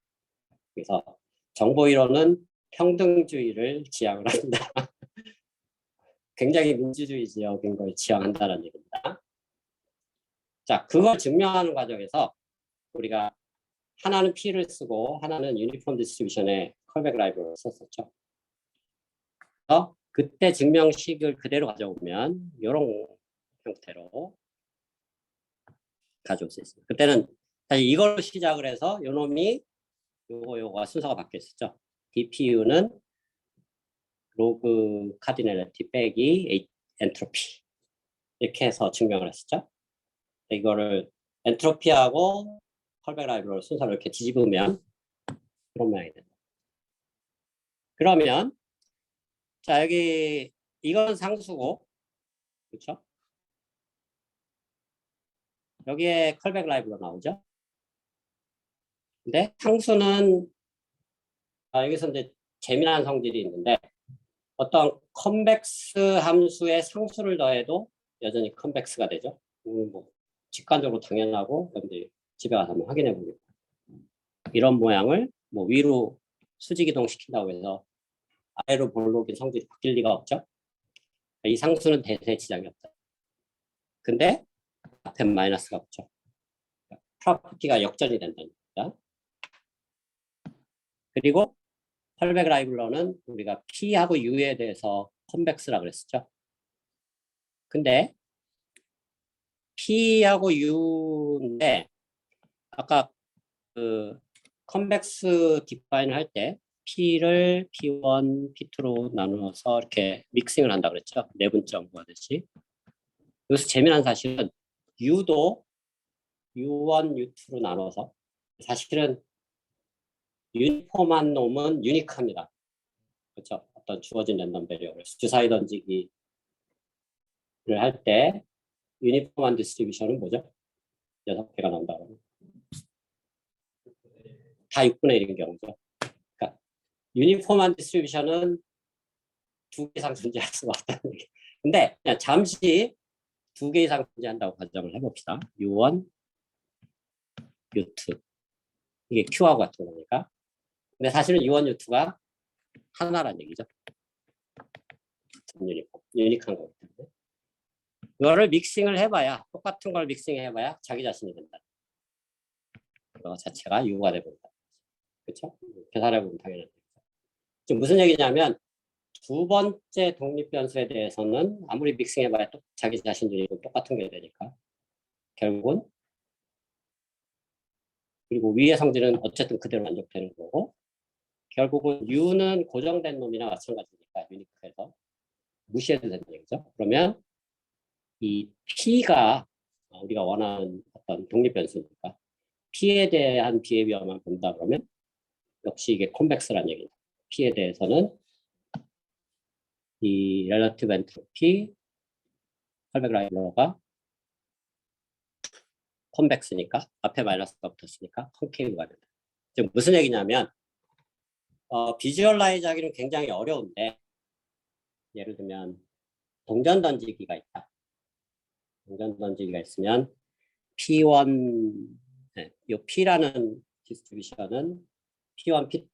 그래서 정보 이론은 평등주의를 지향을 합니다. 굉장히 민주주의 지역인 걸 지향한다는 얘기입니다. 자, 그걸 증명하는 과정에서 우리가 하나는 P를 쓰고 하나는 유니폼 디스트리뷰션의 컬백 라이브러리를 썼었죠. 그래서 그때 증명식을 그대로 가져오면 이런 형태로 가져올 수 있습니다. 그때는 사실 이걸로 시작을 해서 요 놈이 요거가 순서가 바뀌어 있었죠. DPU는 로그 카디널리티 빼기 엔트로피 이렇게 해서 증명을 했었죠. 이거를 엔트로피하고 컬백 라이브러리 순서를 이렇게 뒤집으면 그런 모양이 된다. 그러면 자 여기 이건 상수고 그렇죠? 여기에 컬백 라이브가 나오죠. 근데 상수는 여기서 이제 재미난 성질이 있는데 어떤 컨벡스 함수에 상수를 더해도 여전히 컨벡스가 되죠. 뭐 직관적으로 당연하고 근데 집에 가서 한번 확인해 보겠습니다. 이런 모양을 뭐 위로 수직 이동 시킨다고 해서 아래로 볼록인 성질이 바뀔 리가 없죠. 이 상수는 대세 지장이 없다. 근데 앞에 마이너스가 붙죠. 프로퍼티가 역전이 된다는 겁니다. 그리고 컬백 라이브러는 우리가 P하고 U에 대해서 컨벡스라고 그랬었죠. 근데 P하고 U인데 아까 그 컨벡스 디파인을 할 때 P를 P1, P2로 나누어서 이렇게 믹싱을 한다 그랬죠. 내분점 구하듯이. 여기서 재미난 사실은 U도 U1, U2로 나눠서 사실은 유니폼한 놈은 유니크합니다. 그렇죠? 어떤 주어진 랜덤 배리어를 주사위 던지기를 할 때 유니폼한 디스트리뷰션은 뭐죠? 6개가 나온다고. 다 6분의 1인 경우죠. 그러니까 유니폼한 디스트리뷰션은 2개 이상 존재할 수가 없다는 얘기. 근데 그냥 잠시 2개 이상 존재한다고 가정을 해봅시다. U1, U2. 이게 Q하고 같은 거니까. 근데 사실은 U1, U2가 하나란 얘기죠. 유니크한 거기 때문에. 이거를 믹싱을 해봐야, 똑같은 걸 믹싱해봐야 자기 자신이 된다. 그거 자체가 U가 되버린다. 그렇죠? 계산해보면 당연한 얘기죠. 지금 무슨 얘기냐면 두 번째 독립변수에 대해서는 아무리 믹싱해봐야 또 자기 자신 유니크 똑같은 게 되니까 결국은 그리고 위의 성질은 어쨌든 그대로 만족되는 거고 결국은 U는 고정된 놈이나 마찬가지니까 유니크해서 무시해도 되는 얘기죠. 그러면 이 P가 우리가 원하는 어떤 독립변수니까 P에 대한 비헤비어만 본다 그러면 역시 이게 컨벡스란 얘기입니다. P에 대해서는 이 렐러티브 엔트로피 컬백 라이브러가 컨벡스니까 앞에 마이너스가 붙었으니까 컨케이브가 된다. 지금 무슨 얘기냐면 비주얼라이즈 하기는 굉장히 어려운데 예를 들면 동전 던지기가 있다. 동전 던지기가 있으면 P1 이 P라는 디스트리뷰션은 P1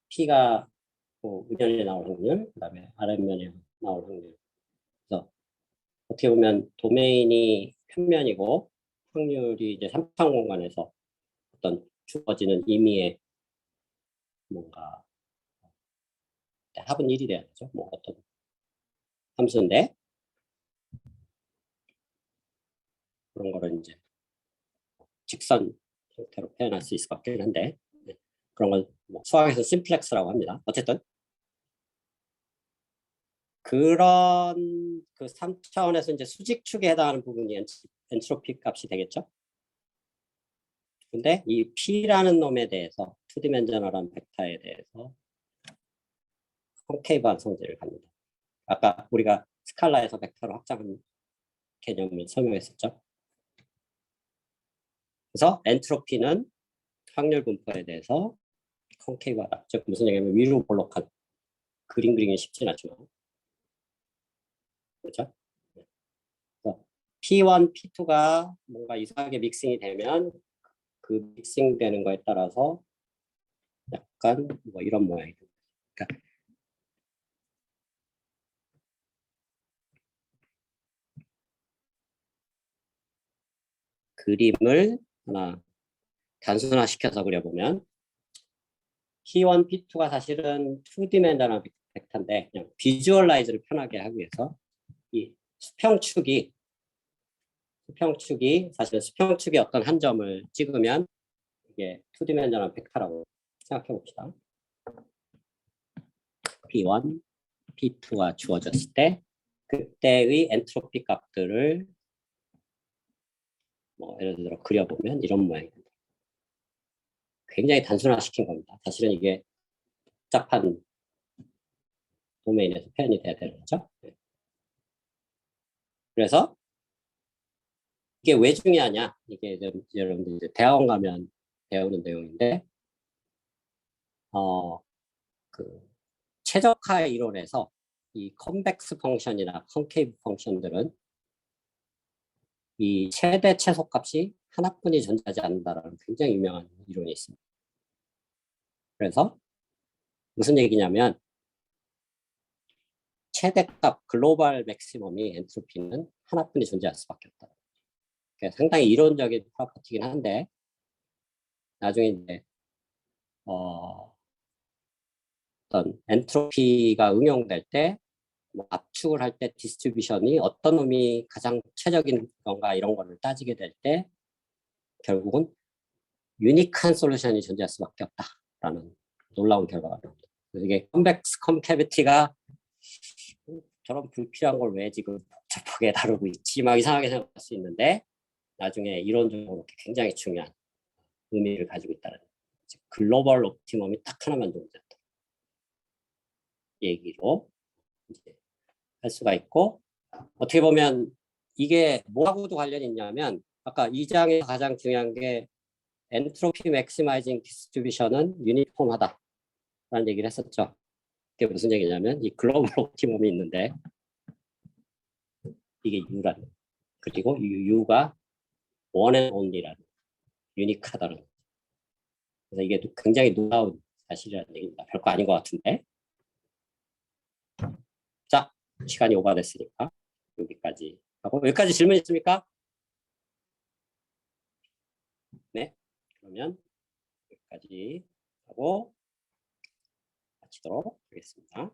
P가 뭐 위면에 나올 확률, 그다음에 아랫면에 나올 확률. 그래서 어떻게 보면 도메인이 평면이고 확률이 이제 3차원 공간에서 어떤 주어지는 임의의 뭔가 합은 1이 돼야 되죠. 뭐 어떤 함수인데 그런 거를 이제 직선 형태로 표현할 수 있을 것 같긴 한데 그런 걸 뭐 수학에서 심플렉스라고 합니다. 어쨌든 그런 그 3차원에서 이제 수직축에 해당하는 부분이 엔트로피 값이 되겠죠. 근데 이 P라는 놈에 대해서 투디멘저널한 벡터에 대해서 콘케이브한 성질을 갖는다. 아까 우리가 스칼라에서 벡터로 확장한 개념을 설명했었죠. 그래서 엔트로피는 확률 분포에 대해서 콘케이브하다. 즉 무슨 얘기냐면 위로 볼록한 그림 그리기 쉽진 않지만 그렇죠? 그래서 P1, P2가 뭔가 이상하게 믹싱이 되면 그 믹싱 되는 거에 따라서 약간 뭐 이런 모양이 됩니다. 그러니까 그림을 하나 단순화시켜서 그려보면 P1, P2가 사실은 2디멘전al 벡터인데 그냥 비주얼라이즈를 편하게 하기 위해서 이 수평축이 사실 수평축의 어떤 한 점을 찍으면 이게 2디멘전al 벡터라고 생각해 봅시다. P1, P2가 주어졌을 때 그때의 엔트로피 값들을 뭐 예를 들어 그려보면 이런 모양입니다. 굉장히 단순화시킨 겁니다. 사실은 이게 복잡한 도메인에서 표현이 돼야 되는 거죠. 그래서 이게 왜 중요하냐? 이게 여러분들 이제 대학원 가면 배우는 내용인데, 그 최적화 이론에서 이 컨벡스 펑션이나 컨케이브 펑션들은 이 최대 최소값이 하나뿐이 존재하지 않는다라는 굉장히 유명한 이론이 있습니다. 그래서 무슨 얘기냐면 최대값 글로벌 맥시멈이 엔트로피는 하나뿐이 존재할 수밖에 없다. 상당히 이론적인 프로퍼티긴 한데 나중에 이제 어떤 엔트로피가 응용될 때 뭐 압축을 할 때 디스트리뷰션이 어떤 놈이 가장 최적인 건가 이런 거를 따지게 될 때 결국은 유니크한 솔루션이 존재할 수밖에 없다라는 놀라운 결과가 나옵니다. 그래서 이게 컨벡스 컨캐비티가 저런 불필요한 걸 왜 지금 복잡하게 다루고 있지 막 이상하게 생각할 수 있는데 나중에 이론적으로 굉장히 중요한 의미를 가지고 있다는 글로벌 옵티멈이 딱 하나만 존재한다 얘기로 이제 할 수가 있고 어떻게 보면 이게 뭐하고도 관련이 있냐면 아까 2장에서 가장 중요한 게 엔트로피 맥시마이징 디스트리뷰션은 유니폼하다라는 얘기를 했었죠. 그게 무슨 얘기냐면 이 글로벌 옵티멈이 있는데 이게 U라는 그리고 U가 one and only라는 유니크하다는 그래서 이게 굉장히 놀라운 사실이라는 얘기입니다. 별거 아닌 것 같은데 자 시간이 오버됐으니까 여기까지 하고 여기까지 질문 있습니까? 네 그러면 여기까지 하고 마치도록 하겠습니다.